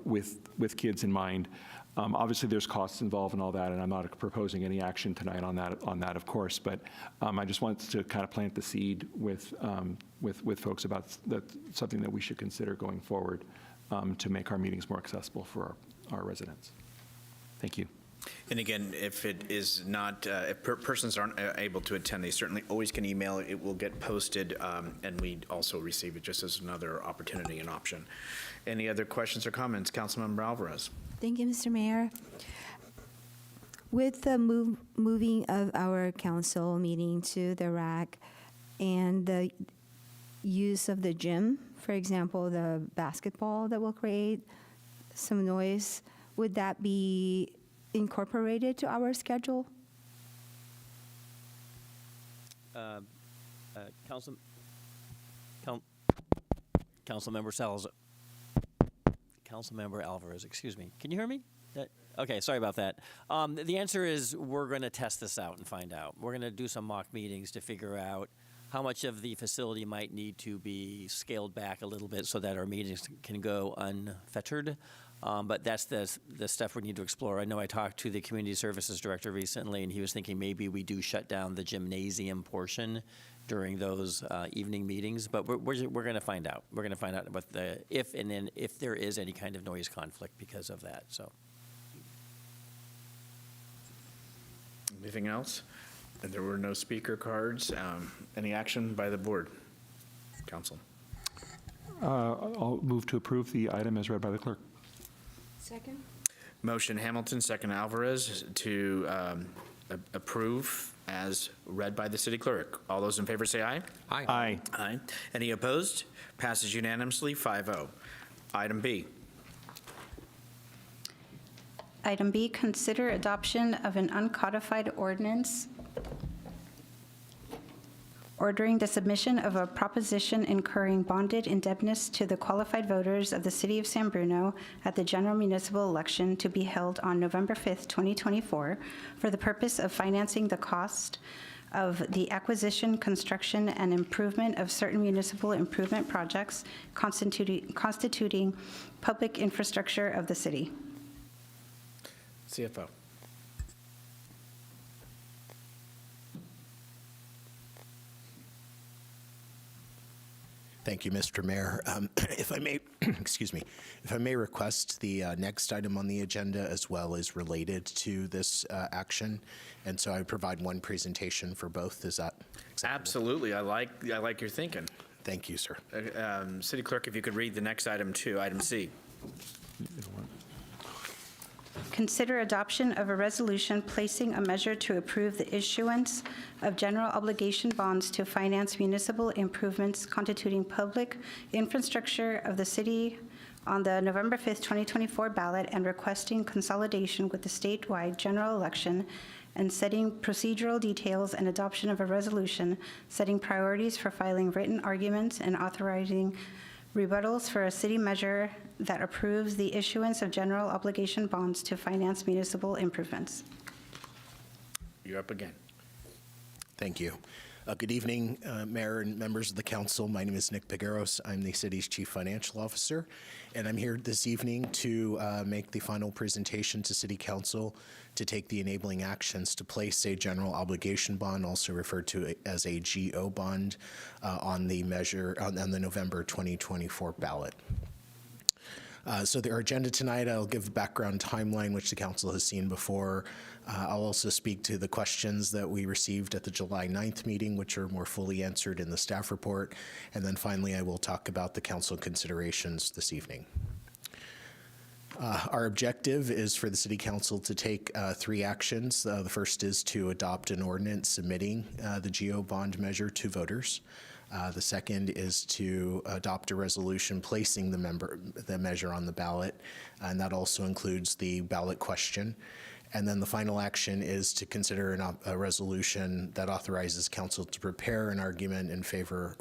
with kids in mind. Obviously, there's costs involved in all that, and I'm not proposing any action tonight on that, of course. But I just wanted to kind of plant the seed with folks about something that we should consider going forward. To make our meetings more accessible for our residents. Thank you. And again, if it is not, if persons aren't able to attend, they certainly always can email. It will get posted, and we also receive it just as another opportunity and option. Any other questions or comments? Councilmember Alvarez. Thank you, Mr. Mayor. With the moving of our council meeting to the RAC and the use of the gym, for example, the basketball that will create some noise, would that be incorporated to our schedule? Councilmember Salazar. Councilmember Alvarez, excuse me. Can you hear me? Okay, sorry about that. The answer is we're going to test this out and find out. We're going to do some mock meetings to figure out how much of the facility might need to be scaled back a little bit so that our meetings can go unfettered. But that's the stuff we need to explore. I know I talked to the community services director recently, and he was thinking maybe we do shut down the gymnasium portion during those evening meetings. But we're going to find out. We're going to find out what if there is any kind of noise conflict because of that. So. Anything else? And there were no speaker cards. Any action by the board? Council. I'll move to approve the item as read by the clerk. Second. Motion Hamilton, second Alvarez, to approve as read by the city clerk. All those in favor say aye. Aye. Aye. Aye. Any opposed? Passes unanimously, 5-0. Item B. Item B, consider adoption of an uncodified ordinance ordering the submission of a proposition incurring bonded indebtedness to the qualified voters of the City of San Bruno at the General Municipal Election to be held on November 5th, 2024, for the purpose of financing the cost of the acquisition, construction, and improvement of certain municipal improvement projects constituting public infrastructure of the city. CFO. Thank you, Mr. Mayor. If I may, excuse me, if I may request the next item on the agenda as well as related to this action, and so I provide one presentation for both. Is that acceptable? Absolutely. I like your thinking. Thank you, sir. City Clerk, if you could read the next item too, item C. Consider adoption of a resolution placing a measure to approve the issuance of general obligation bonds to finance municipal improvements constituting public infrastructure of the city on the November 5th, 2024 ballot and requesting consolidation with the statewide general election and setting procedural details and adoption of a resolution setting priorities for filing written arguments and authorizing rebuttals for a city measure that approves the issuance of general obligation bonds to finance municipal improvements. You're up again. Thank you. Good evening, Mayor and members of the council. My name is Nick Pigueros. I'm the city's chief financial officer, and I'm here this evening to make the final presentation to City Council to take the enabling actions to place a general obligation bond, also referred to as a GO bond, on the measure on the November 2024 ballot. So our agenda tonight, I'll give a background timeline, which the council has seen before. I'll also speak to the questions that we received at the July 9th meeting, which are more fully answered in the staff report. And then finally, I will talk about the council considerations this evening. Our objective is for the City Council to take 3 actions. The first is to adopt an ordinance submitting the GO bond measure to voters. The second is to adopt a resolution placing the measure on the ballot, and that also includes the ballot question. And then the final action is to consider a resolution that authorizes council to prepare an argument in favor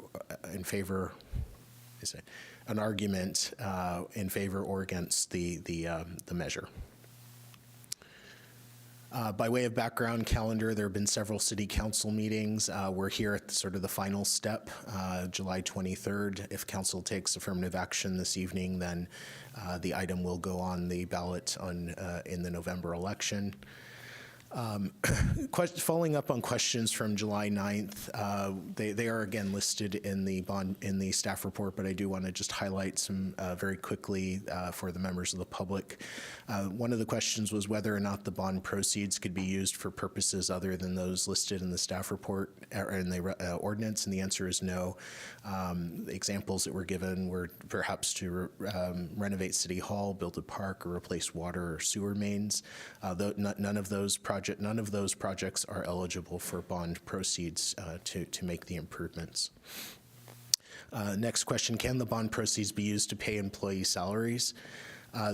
or against the measure. By way of background calendar, there have been several city council meetings. We're here at sort of the final step, July 23rd. If council takes affirmative action this evening, then the item will go on the ballot in the November election. Following up on questions from July 9th, they are again listed in the staff report, but I do want to just highlight some very quickly for the members of the public. One of the questions was whether or not the bond proceeds could be used for purposes other than those listed in the staff report or in the ordinance, and the answer is no. The examples that were given were perhaps to renovate City Hall, build a park, or replace water or sewer mains. Though none of those projects are eligible for bond proceeds to make the improvements. Next question, can the bond proceeds be used to pay employee salaries?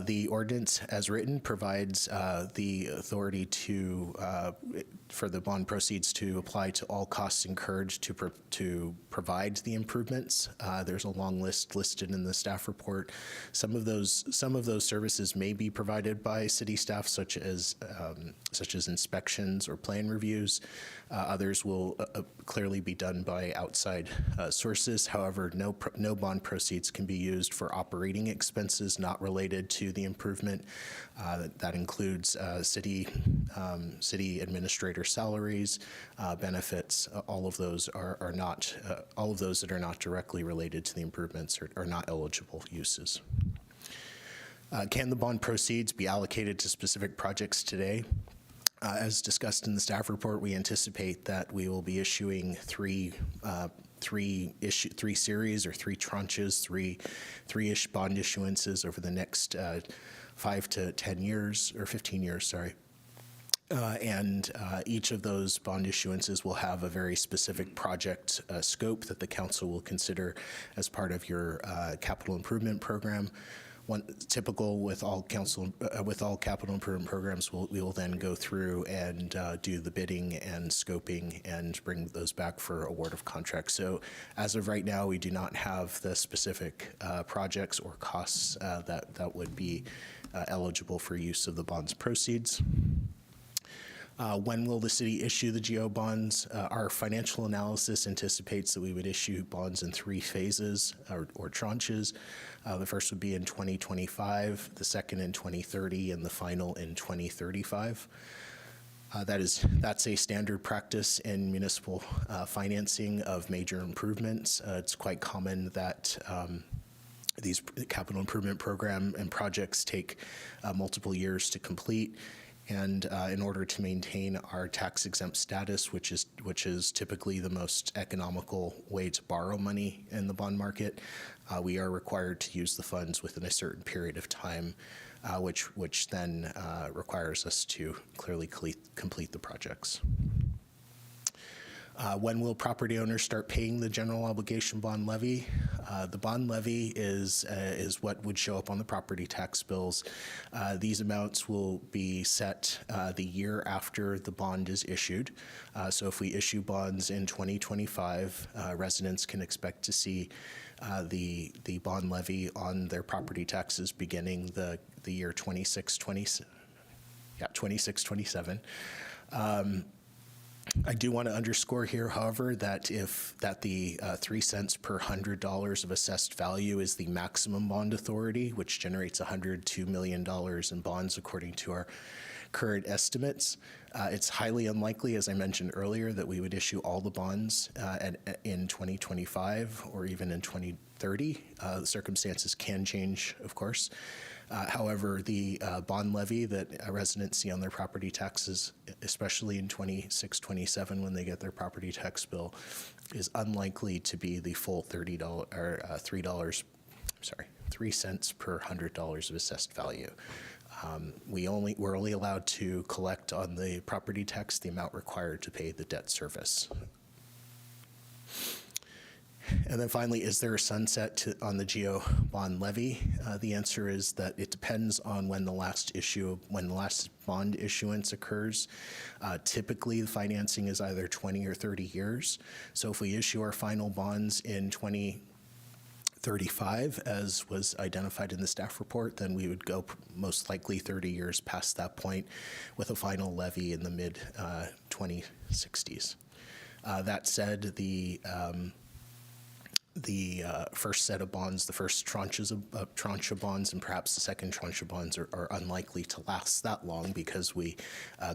The ordinance, as written, provides the authority for the bond proceeds to apply to all costs incurred to provide the improvements. There's a long list listed in the staff report. Some of those services may be provided by city staff, such as inspections or plan reviews. Others will clearly be done by outside sources. However, no bond proceeds can be used for operating expenses not related to the improvement. That includes city administrator salaries, benefits. All of those are not. All of those that are not directly related to the improvements are not eligible uses. Can the bond proceeds be allocated to specific projects today? As discussed in the staff report, we anticipate that we will be issuing three series or 3 tranches, three-ish bond issuances over the next 5 to 10 years, or 15 years, sorry. And each of those bond issuances will have a very specific project scope that the council will consider as part of your capital improvement program. Typical with all capital improvement programs, we will then go through and do the bidding and scoping and bring those back for award of contracts. So as of right now, we do not have the specific projects or costs that would be eligible for use of the bond's proceeds. When will the city issue the GO bonds? Our financial analysis anticipates that we would issue bonds in 3 phases or tranches. The first would be in 2025, the second in 2030, and the final in 2035. That's a standard practice in municipal financing of major improvements. It's quite common that these capital improvement program and projects take multiple years to complete. And in order to maintain our tax exempt status, which is typically the most economical way to borrow money in the bond market, we are required to use the funds within a certain period of time, which then requires us to clearly complete the projects. When will property owners start paying the general obligation bond levy? The bond levy is what would show up on the property tax bills. These amounts will be set the year after the bond is issued. So if we issue bonds in 2025, residents can expect to see the bond levy on their property taxes beginning the year 2627. I do want to underscore here, however, that the 3 cents per $100 of assessed value is the maximum bond authority, which generates $102 million in bonds according to our current estimates. It's highly unlikely, as I mentioned earlier, that we would issue all the bonds in 2025 or even in 2030. The circumstances can change, of course. However, the bond levy that residents see on their property taxes, especially in 26-27 when they get their property tax bill, is unlikely to be the full $3 cents per $100 of assessed value. We're only allowed to collect on the property tax the amount required to pay the debt service. And then finally, is there a sunset on the GO bond levy? The answer is that it depends on when the last bond issuance occurs. Typically, the financing is either 20 or 30 years. So if we issue our final bonds in 2035, as was identified in the staff report, then we would go most likely 30 years past that point with a final levy in the mid-2060s. That said, the first set of bonds, the first tranche of bonds, and perhaps the second tranche of bonds are unlikely to last that long because we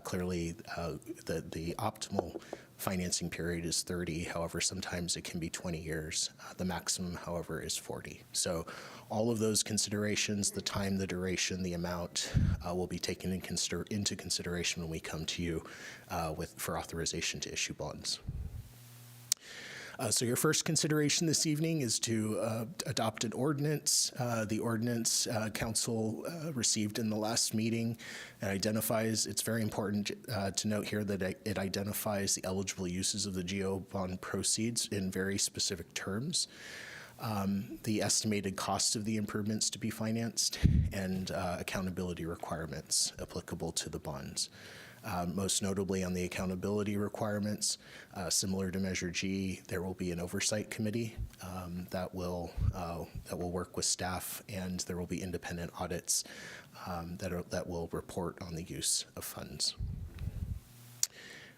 clearly, the optimal financing period is 30. However, sometimes it can be 20 years. The maximum, however, is 40. So all of those considerations, the time, the duration, the amount, will be taken into consideration when we come to you for authorization to issue bonds. So your first consideration this evening is to adopt an ordinance. The ordinance council received in the last meeting identifies, it's very important to note here that it identifies the eligible uses of the GO bond proceeds in very specific terms. The estimated cost of the improvements to be financed and accountability requirements applicable to the bonds. Most notably on the accountability requirements, similar to Measure G, there will be an oversight committee that will work with staff, and there will be independent audits that will report on the use of funds.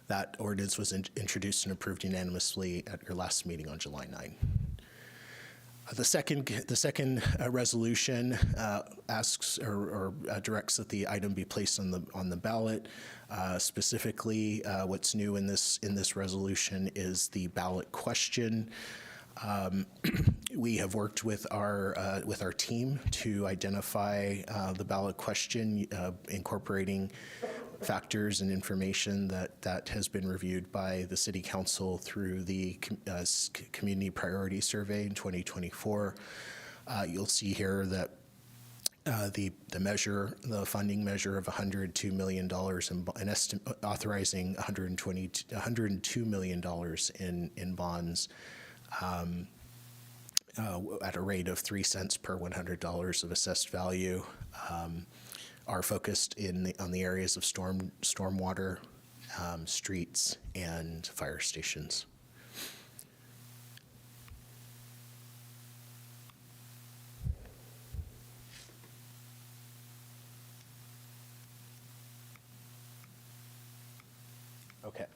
That ordinance was introduced and approved unanimously at your last meeting on July 9. The second resolution asks or directs that the item be placed on the ballot. Specifically, what's new in this resolution is the ballot question. We have worked with our team to identify the ballot question, incorporating factors and information that has been reviewed by the City Council through the Community Priority Survey in 2024. You'll see here that the funding measure of $102 million authorizing $102 million in bonds at a rate of 3 cents per $100 of assessed value are focused on the areas of stormwater, streets, and fire stations. Okay.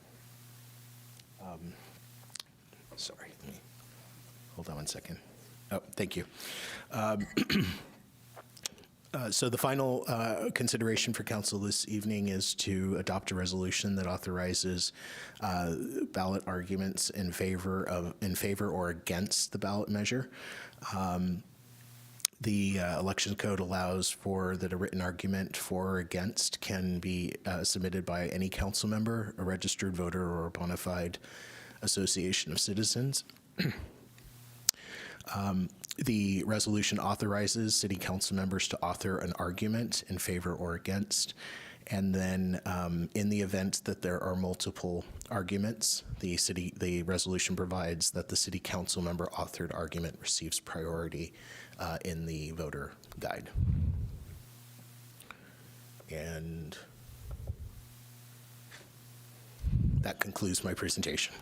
Sorry, let me hold on one second. Oh, thank you. So the final consideration for council this evening is to adopt a resolution that authorizes ballot arguments in favor or against the ballot measure. The election code allows for that a written argument for or against can be submitted by any council member, a registered voter, or a bona fide association of citizens. The resolution authorizes city council members to author an argument in favor or against. And then in the event that there are multiple arguments, the resolution provides that the city council member authored argument receives priority in the voter guide. And that concludes my presentation.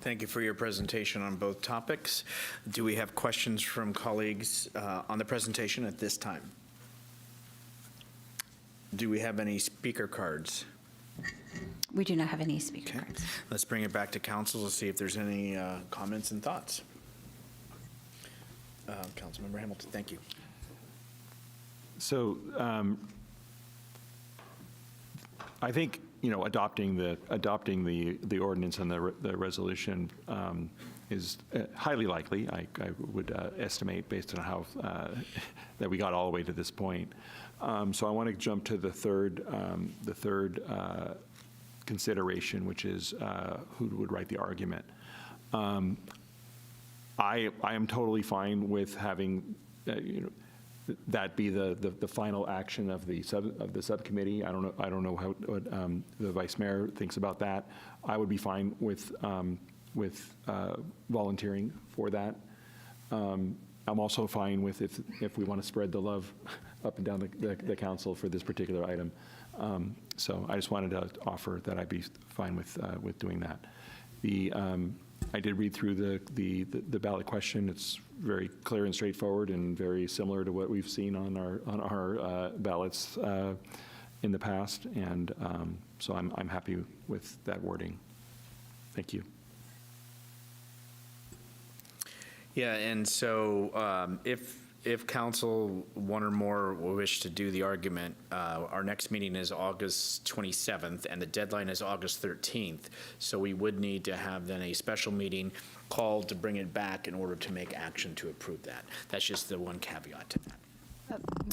Thank you for your presentation on both topics. Do we have questions from colleagues on the presentation at this time? Do we have any speaker cards? We do not have any speaker Okay. cards. Let's bring it back to council to see if there's any comments and thoughts. Councilmember Hamilton, thank you. So I think, adopting the ordinance and the resolution is highly likely. I would estimate based on how that we got all the way to this point. So I want to jump to the third consideration, which is who would write the argument. I am totally fine with having that be the final action of the subcommittee. I don't know what the vice mayor thinks about that. I would be fine with volunteering for that. I'm also fine with if we want to spread the love up and down the council for this particular item. So I just wanted to offer that I'd be fine with doing that. I did read through the ballot question. It's very clear and straightforward and very similar to what we've seen on our ballots in the past, and so I'm happy with that wording. Thank you. Yeah, and so if council, one or more, wish to do the argument, our next meeting is August 27th, and the deadline is August 13th. So we would need to have then a special meeting called to bring it back in order to make action to approve that. That's just the one caveat to that.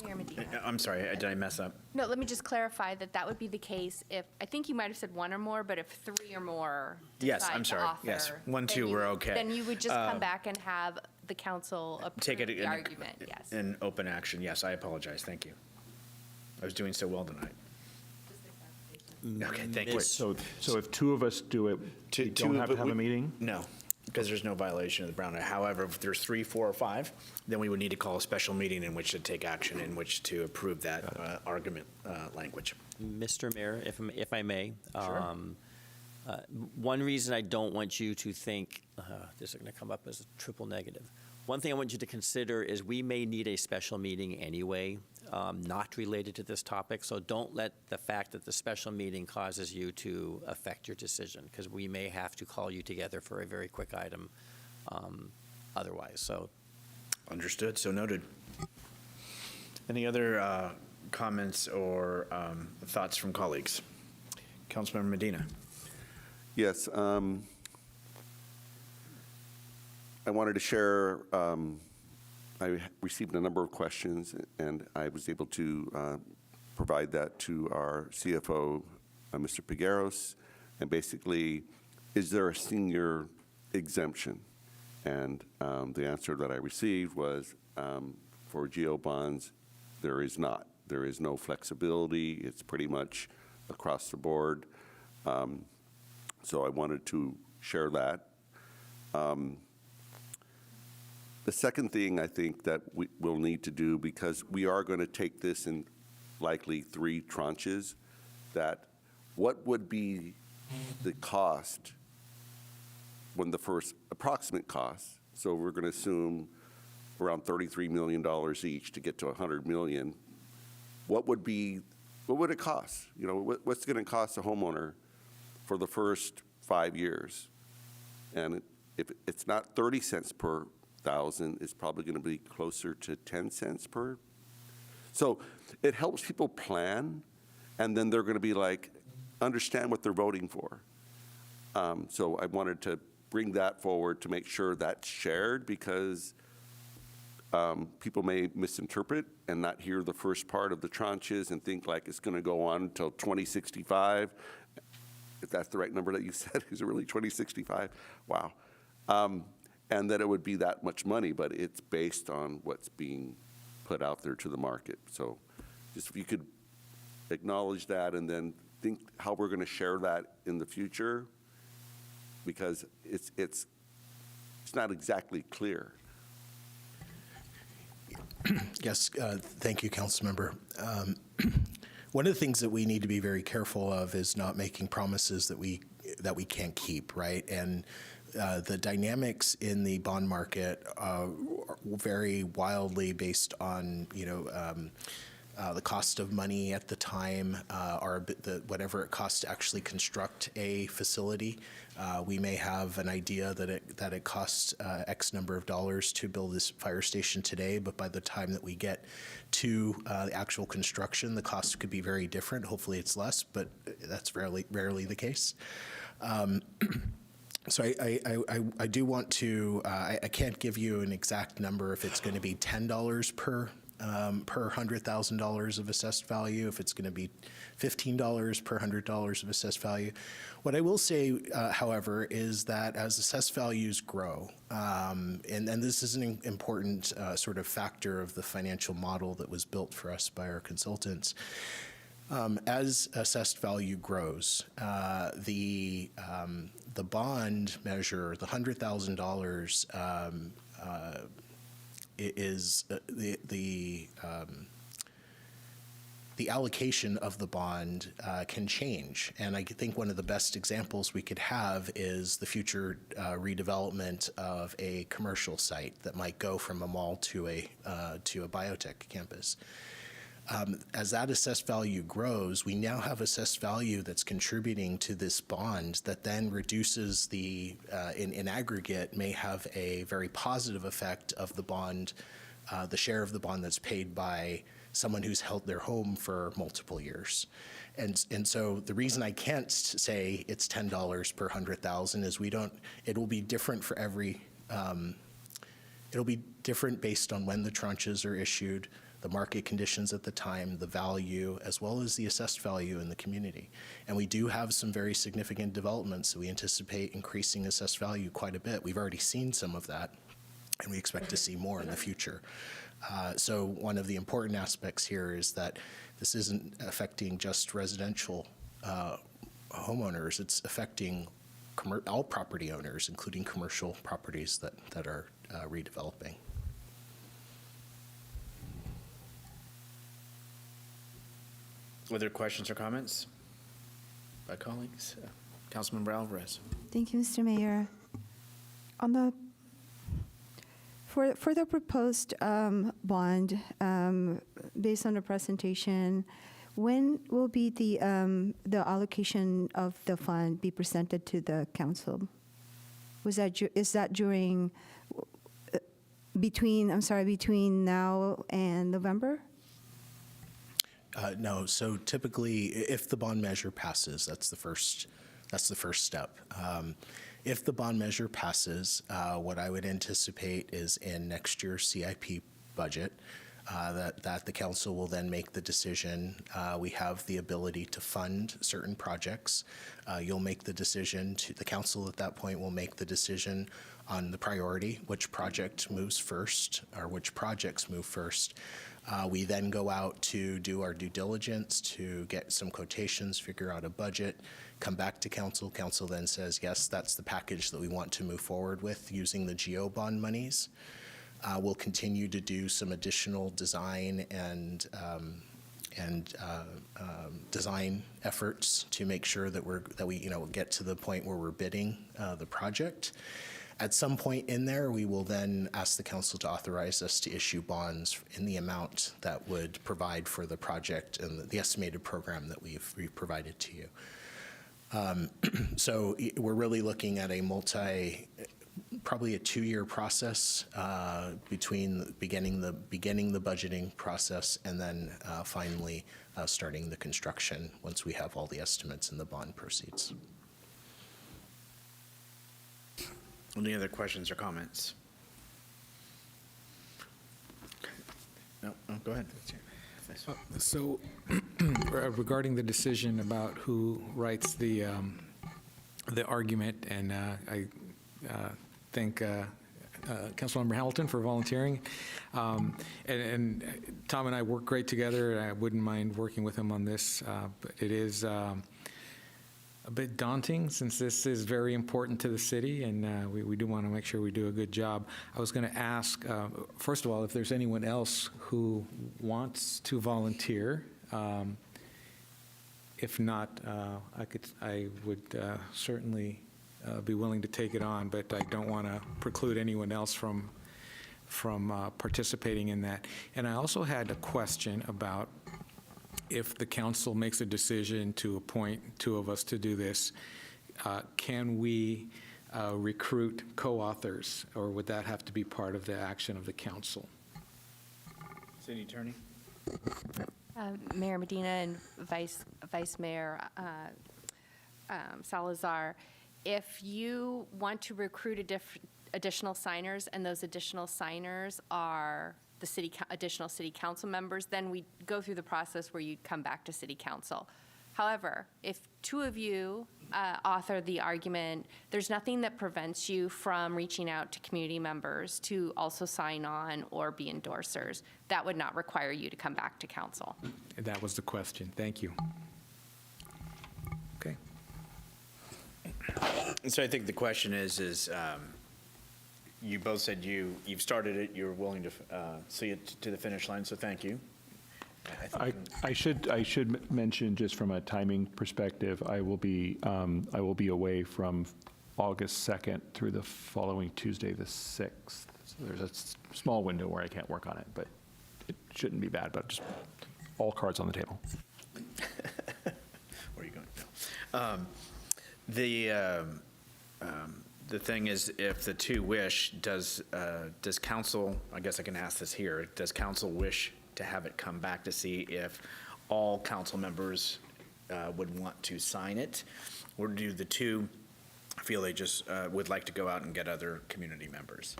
Mayor Medina. I'm sorry, did I mess up? No, let me just clarify that would be the case if, I think you might have said one or more, but if three or more Yes, decide I'm to sorry. author, Yes, 1, 2, then we're okay. Then you would just come back and have the council Take approve it the argument, yes. in open action. Yes, I apologize. Thank you. I was doing so well tonight. Okay, thank you. So if two of us do it, we don't have to have a meeting? No, because there's no violation of the Brown Act. However, if there's 3, 4, or 5, then we would need to call a special meeting in which to take action, in which to approve that argument language. Mr. Mayor, if I may. Sure. One reason I don't want you to think, this is going to come up as a triple negative. One thing I want you to consider is we may need a special meeting anyway, not related to this topic. So don't let the fact that the special meeting causes you to affect your decision, because we may have to call you together for a very quick item otherwise. So, Understood, so noted. Any other comments or thoughts from colleagues? Councilmember Medina. Yes, I wanted to share, I received a number of questions, and I was able to provide that to our CFO, Mr. Pigueros, and basically, is there a senior exemption? And the answer that I received was, for GO bonds, there is not. There is no flexibility. It's pretty much across the board. So I wanted to share that. The second thing I think that we will need to do, because we are going to take this in likely 3 tranches, that what would be the cost when the first approximate cost, so we're going to assume around $33 million each to get to $100 million, what would it cost? You know, what's it going to cost a homeowner for the first 5 years? And if it's not 30 cents per thousand, it's probably going to be closer to 10 cents per So it helps people plan, and then they're going to be like, understand what they're voting for. So I wanted to bring that forward to make sure that's shared, because people may misinterpret and not hear the first part of the tranches and think like it's going to go on until 2065. If that's the right number that you said, is it really 2065? Wow. And that it would be that much money, but it's based on what's being put out there to the market. So just if you could acknowledge that and then think how we're going to share that in the future, because it's not exactly clear. Yes, thank you, Councilmember. One of the things that we need to be very careful of is not making promises that we can't keep, right? And the dynamics in the bond market vary wildly based on, the cost of money at the time, whatever it costs to actually construct a facility. We may have an idea that it costs X number of dollars to build this fire station today, but by the time that we get to the actual construction, the cost could be very different. Hopefully it's less, but that's rarely the case. So I do want to, I can't give you an exact number if it's going to be $10 per $100,000 of assessed value, if it's going to be $15 per $100 of assessed value. What I will say, however, is that as assessed values grow, and this is an important sort of factor of the financial model that was built for us by our consultants, as assessed value grows, the bond measure, the $100,000, is the allocation of the bond can change. And I think one of the best examples we could have is the future redevelopment of a commercial site that might go from a mall to a biotech campus. As that assessed value grows, we now have assessed value that's contributing to this bond that then reduces in aggregate, may have a very positive effect of the bond, the share of the bond that's paid by someone who's held their home for multiple years. And so the reason I can't say it's $10 per 100,000 is it will be different for every, it'll be different based on when the tranches are issued, the market conditions at the time, the value, as well as the assessed value in the community. And we do have some very significant developments, so we anticipate increasing assessed value quite a bit. We've already seen some of that, and we expect to see more in the future. So one of the important aspects here is that this isn't affecting just residential homeowners, it's affecting all property owners, including commercial properties that are redeveloping. Other questions or comments by colleagues? Councilmember Alvarez. Thank you, Mr. Mayor. For the proposed bond, based on the presentation, when will be the allocation of the fund be presented to the council? Is that during between now and November? No. So typically, if the bond measure passes, that's the first step. If the bond measure passes, what I would anticipate is in next year's CIP budget, that the council will then make the decision. We have the ability to fund certain projects. You'll make the decision the council at that point will make the decision on the priority, which project moves first, or which projects move first. We then go out to do our due diligence to get some quotations, figure out a budget, come back to council. Council then says, yes, that's the package that we want to move forward with using the GEO bond monies. We'll continue to do some additional design and design efforts to make sure that we get to the point where we're bidding the project. At some point in there, we will then ask the council to authorize us to issue bonds in the amount that would provide for the project and the estimated program that we've provided to you. So we're really looking at a probably a 2-year process between beginning the budgeting process and then finally starting the construction once we have all the estimates and the bond proceeds. Any other questions or comments? No, go ahead. So regarding the decision about who writes the argument, and I thank Councilmember Hamilton for volunteering. And Tom and I work great together, and I wouldn't mind working with him on this. But it is a bit daunting since this is very important to the city, and we do want to make sure we do a good job. I was going to ask, first of all, if there's anyone else who wants to volunteer. If not, I would certainly be willing to take it on, but I don't want to preclude anyone else from participating in that. And I also had a question about if the council makes a decision to appoint 2 of us to do this, can we recruit co-authors, or would that have to be part of the action of the council? City Attorney? Mayor Medina and Vice Mayor Salazar, if you want to recruit additional signers and those additional signers are the additional city council members, then we go through the process where you'd come back to city council. However, if 2 of you author the argument, there's nothing that prevents you from reaching out to community members to also sign on or be endorsers. That would not require you to come back to council. That was the question. Thank you. Okay. So I think the question is you both said you've started it, you're willing to see it to the finish line, so thank you. I should mention, just from a timing perspective, I will be away from August 2nd through the following Tuesday, the 6th. So there's a small window where I can't work on it, but it shouldn't be bad. But just all cards on the table. Where are you going? No. The thing is, if the 2 wish, does council, I guess I can ask this here, does council wish to have it come back to see if all council members would want to sign it? Or do the 2 feel they just would like to go out and get other community members?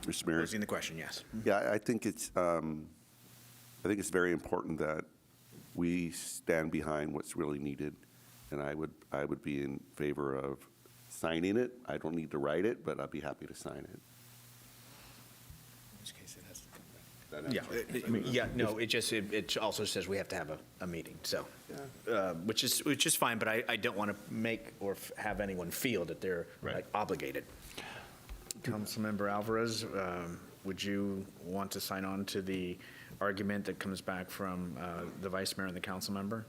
Mr. Mayor? Posing the question, yes. Yeah, I think it's very important that we stand behind what's really needed, and I would be in favor of signing it. I don't need to write it, but I'd be happy to sign it. Yeah, no, it also says we have to have a meeting, so, which is fine, but I don't want to make or have anyone feel that they're like, obligated. Councilmember Alvarez, would you want to sign on to the argument that comes back from the vice mayor and the council member?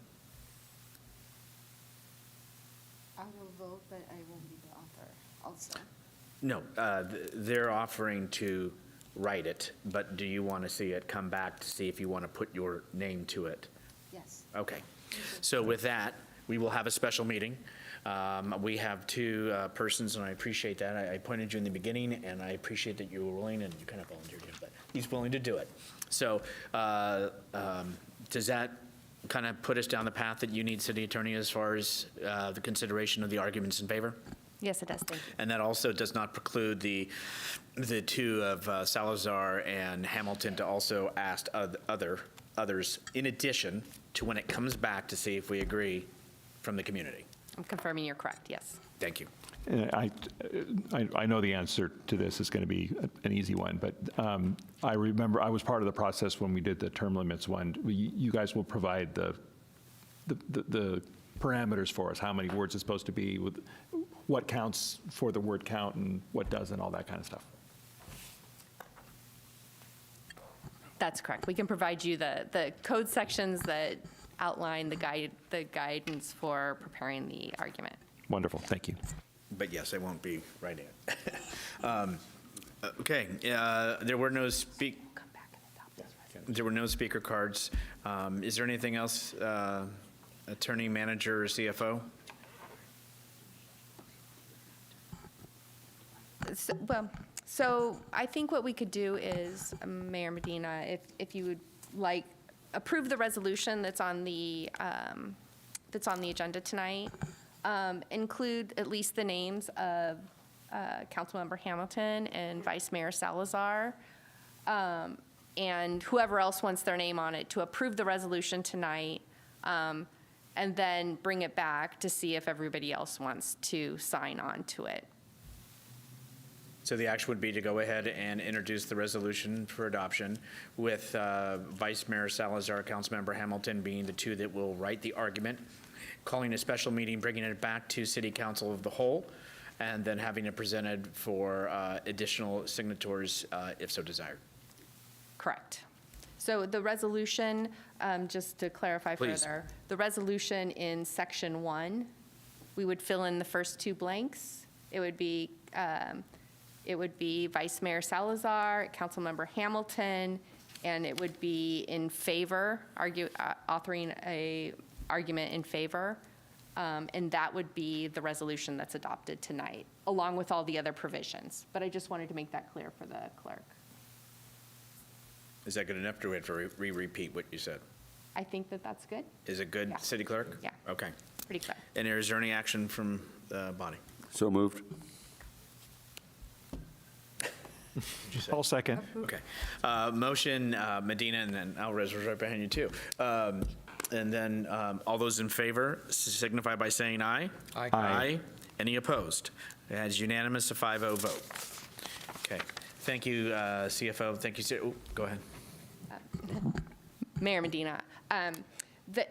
I will vote, but I won't be the author also. No, they're offering to write it, but do you want to see it come back to see if you want to put your name to it? Yes. Okay. So with that, we will have a special meeting. We have 2 persons, and I appreciate that. I pointed you in the beginning, and I appreciate that you were willing, and you kind of volunteered him, but he's willing to do it. So does that kind of put us down the path that you need, city attorney, as far as the consideration of the arguments in favor? Yes, it does. Thank you. And that also does not preclude the 2 of Salazar and Hamilton to also ask others in addition to when it comes back to see if we agree from the community. I'm confirming you're correct, yes. Thank you. And I know the answer to this is going to be an easy one, but I remember I was part of the process when we did the term limits one. You guys will provide the parameters for us, how many words it's supposed to be, with what counts for the word count and what doesn't, all that kind of stuff. That's correct. We can provide you the code sections that outline the guidance for preparing the argument. Wonderful, thank you. But yes, I won't be writing it. Okay, there were no speaker cards. Is there anything else, attorney, manager, or CFO? So I think what we could do is, Mayor Medina, if you would like, approve the resolution that's on the agenda tonight, include at least the names of Councilmember Hamilton and Vice Mayor Salazar, and whoever else wants their name on it, to approve the resolution tonight, and then bring it back to see if everybody else wants to sign on to it. So the action would be to go ahead and introduce the resolution for adoption with Vice Mayor Salazar, Councilmember Hamilton being the two that will write the argument, calling a special meeting, bringing it back to City Council of the whole, and then having it presented for additional signatories if so desired. Correct. So the resolution, just to clarify Please. further, the resolution in section 1, we would fill in the first two blanks. It would be Vice Mayor Salazar, Councilmember Hamilton, and it would be in favor, authoring a argument in favor, and that would be the resolution that's adopted tonight, along with all the other provisions. But I just wanted to make that clear for the clerk. Is that good enough? Do we have to repeat what you said? I think that that's good. Is it good, Yeah. City Clerk? Yeah. Okay. Pretty clear. And is there any action from the body? So moved. I'll second. Okay. Motion, Medina, and then Alvarez was right behind you, too. And then all those in favor signify by saying aye. Aye. Aye. Any opposed? It has unanimous, a 5-0 vote. Okay. Thank you, CFO. Thank you. Oh, go ahead. Mayor Medina,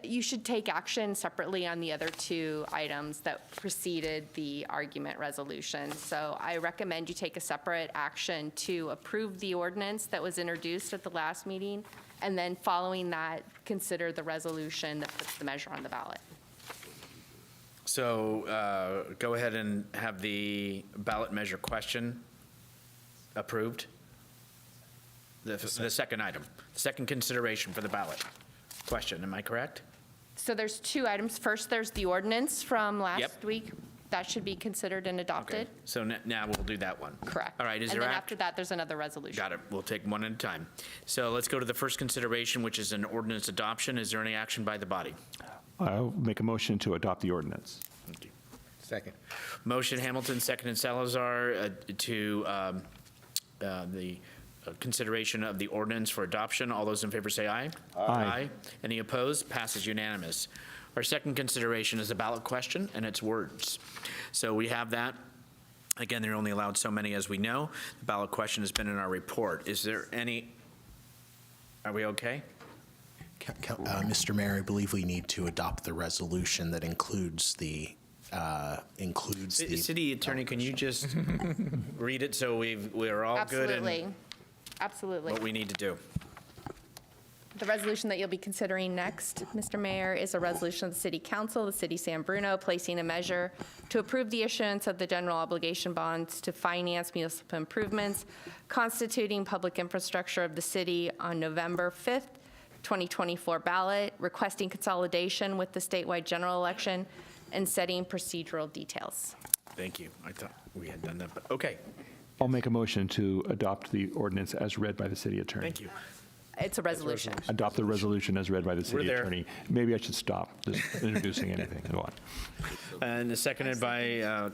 you should take action separately on the other two items that preceded the argument resolution. So I recommend you take a separate action to approve the ordinance that was introduced at the last meeting, and then following that, consider the resolution that puts the measure on the ballot. So go ahead and have the ballot measure question approved. The second item, second consideration for the ballot question, am I correct? So there's two items. First, there's the ordinance from last Yep. week. That should be considered and adopted. So now we'll do that one. Correct. All right, is And there then after that, there's another resolution. Got it. We'll take one at a time. So let's go to the first consideration, which is an ordinance adoption. Is there any action by the body? I'll make a motion to adopt the ordinance. Thank you. Second. Motion Hamilton, seconded Salazar to the consideration of the ordinance for adoption. All those in favor say aye. Aye. Any opposed? Passes unanimous. Our second consideration is a ballot question and its words. So we have that. Again, they're only allowed so many as we know. The ballot question has been in our report. Is there any, are we okay? Mr. Mayor, I believe we need to adopt the resolution that includes the. City Attorney, can you just read it so we're all good Absolutely. in Absolutely. what we need to do? The resolution that you'll be considering next, Mr. Mayor, is a resolution of the City Council, the City of San Bruno, placing a measure to approve the issuance of the general obligation bonds to finance municipal improvements, constituting public infrastructure of the city on November 5th, 2024 ballot, requesting consolidation with the statewide general election, and setting procedural details. Thank you. I thought we had done that, but okay. I'll make a motion to adopt the ordinance as read by the city attorney. Thank you. It's a resolution. Adopt the resolution as read by the city there. attorney. Maybe I should stop just introducing anything. Go on. And seconded by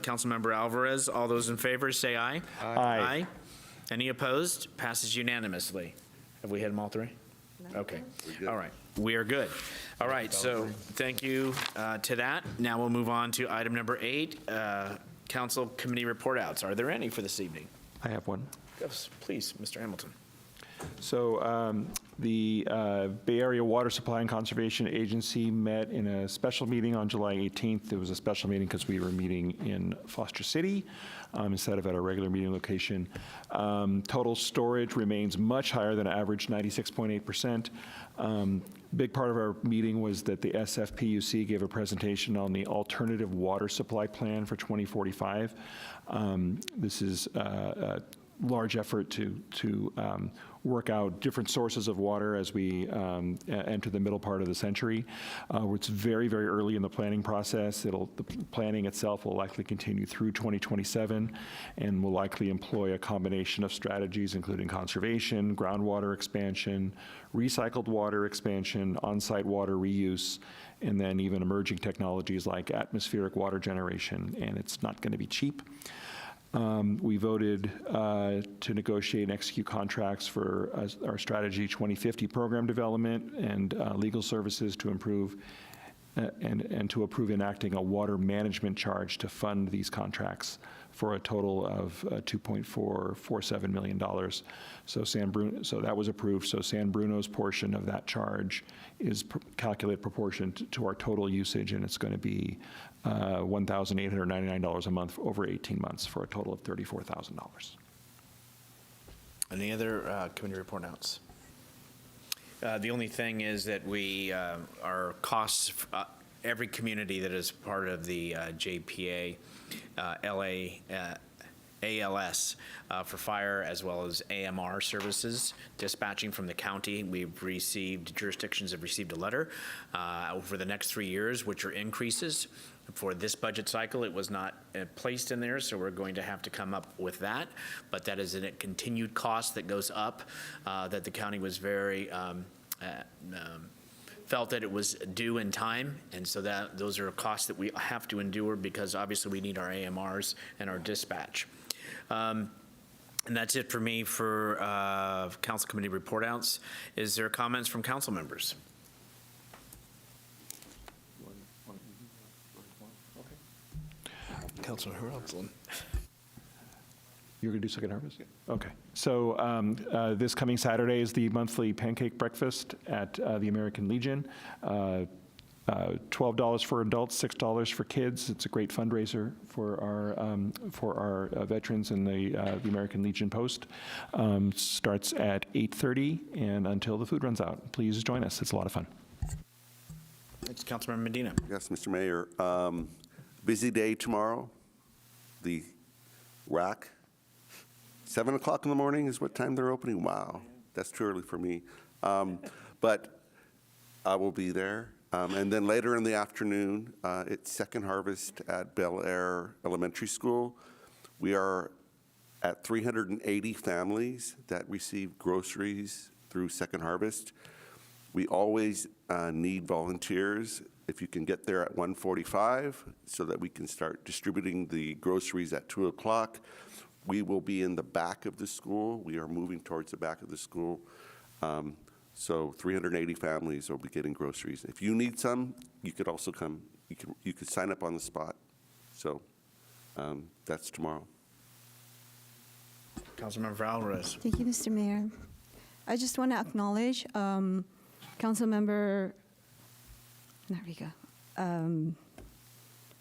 Councilmember Alvarez. All those in favor, say aye. Aye. Any opposed? Passes unanimously. Have we had them all three? Okay. All right. We are good. All right. So thank you to that. Now we'll move on to item number 8, council committee report outs. Are there any for this evening? I have one. Yes, please, Mr. Hamilton. So the Bay Area Water Supply and Conservation Agency met in a special meeting on July 18th. It was a special meeting because we were meeting in Foster City instead of at our regular meeting location. Total storage remains much higher than average, 96.8%. Big part of our meeting was that the SFPUC gave a presentation on the alternative water supply plan for 2045. This is large effort to work out different sources of water as we enter the middle part of the century. It's very, very early in the planning process. The planning itself will likely continue through 2027 and will likely employ a combination of strategies, including conservation, groundwater expansion, recycled water expansion, on-site water reuse, and then even emerging technologies like atmospheric water generation, and it's not going to be cheap. We voted to negotiate and execute contracts for our Strategy 2050 program development and legal services to improve and to approve enacting a water management charge to fund these contracts for a total of $2.447 million. So that was approved. So San Bruno's portion of that charge is calculated proportionate to our total usage, and it's going to be $1,899 a month over 18 months for a total of $34,000. Any other committee report notes? The only thing is that our costs, every community that is part of the JPA, ALS for fire, as well as AMR services, dispatching from the county. Jurisdictions have received a letter over the next 3 years, which are increases. For this budget cycle, it was not placed in there, so we're going to have to come up with that. But that is a continued cost that goes up, that the county was very felt that it was due in time, and so those are costs that we have to endure because obviously we need our AMRs and our dispatch. And that's it for me for council committee report outs. Is there comments from council members? Councilor Haroldson. You're going to do Second Harvest? Okay. So this coming Saturday is the monthly pancake breakfast at the American Legion. $12 for adults, $6 for kids. It's a great fundraiser for our veterans in the American Legion Post. Starts at 8:30 and until the food runs out. Please join us. It's a lot of fun. It's Councilmember Medina. Yes, Mr. Mayor. Busy day tomorrow. The rack. 7 o'clock in the morning is what time they're opening? Wow, that's too early for me. But I will be there. And then later in the afternoon, it's Second Harvest at Bel Air Elementary School. We are at 380 families that receive groceries through Second Harvest. We always need volunteers. If you can get there at 1:45 so that we can start distributing the groceries at 2 o'clock. We will be in the back of the school. We are moving towards the back of the school. So 380 families will be getting groceries. If you need some, you could also come. You could sign up on the spot. So that's tomorrow. Councilmember Alvarez. Thank you, Mr. Mayor. I just want to acknowledge Councilmember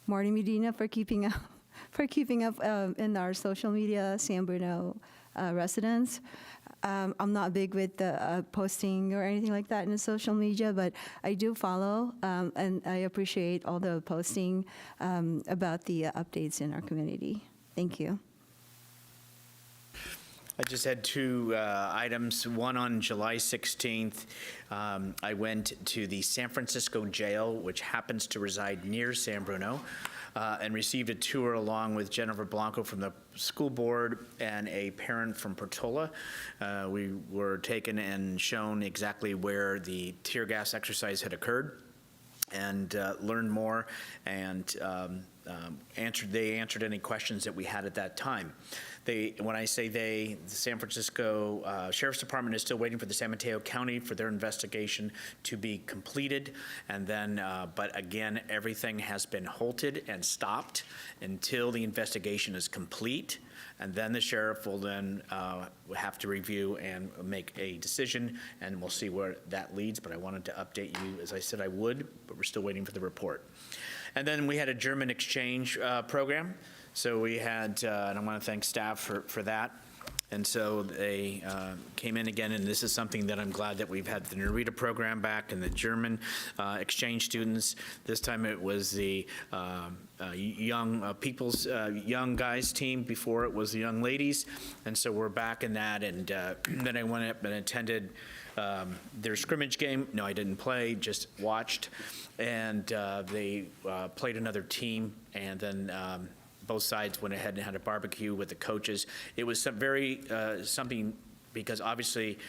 Marty Medina for keeping up in our social media, San Bruno residents. I'm not big with the posting or anything like that in the social media, but I do follow, and I appreciate all the posting about the updates in our community. Thank you. I just had two items. One on July 16th, I went to the San Francisco jail, which happens to reside near San Bruno, and received a tour along with Jennifer Blanco from the school board and a parent from Portola. We were taken and shown exactly where the tear gas exercise had occurred and learned more, and they answered any questions that we had at that time. When I say the San Francisco Sheriff's Department is still waiting for the San Mateo County for their investigation to be completed, and then, but again, everything has been halted and stopped until the investigation is complete, and then the sheriff will then have to review and make a decision, and we'll see where that leads. But I wanted to update you, as I said I would, but we're still waiting for the report. And then we had a German exchange program. So we had, and I want to thank staff for that. And so they came in again, and this is something that I'm glad that we've had the Narita program back and the German exchange students. This time it was the young people's, young guys team. Before it was the young ladies. And so we're back in that. And then I went up and attended their scrimmage game. No, I didn't play, just watched. And they played another team, and then both sides went ahead and had a barbecue with the coaches. It was something, because obviously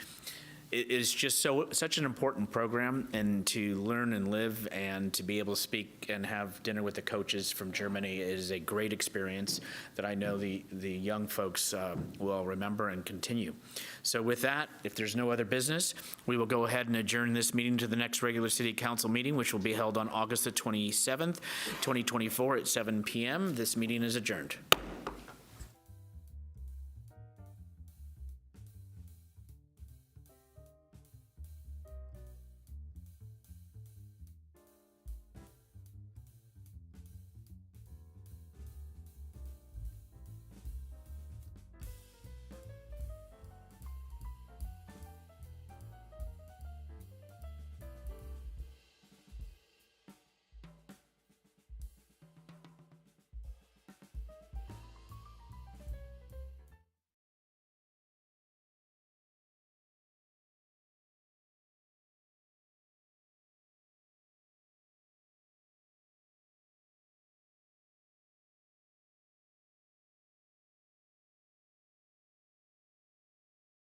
it is just such an important program, and to learn and live and to be able to speak and have dinner with the coaches from Germany is a great experience that I know the young folks will remember and continue. So with that, if there's no other business, we will go ahead and adjourn this meeting to the next regular city council meeting, which will be held on August the 27th, 2024 at 7 p.m. This meeting is adjourned.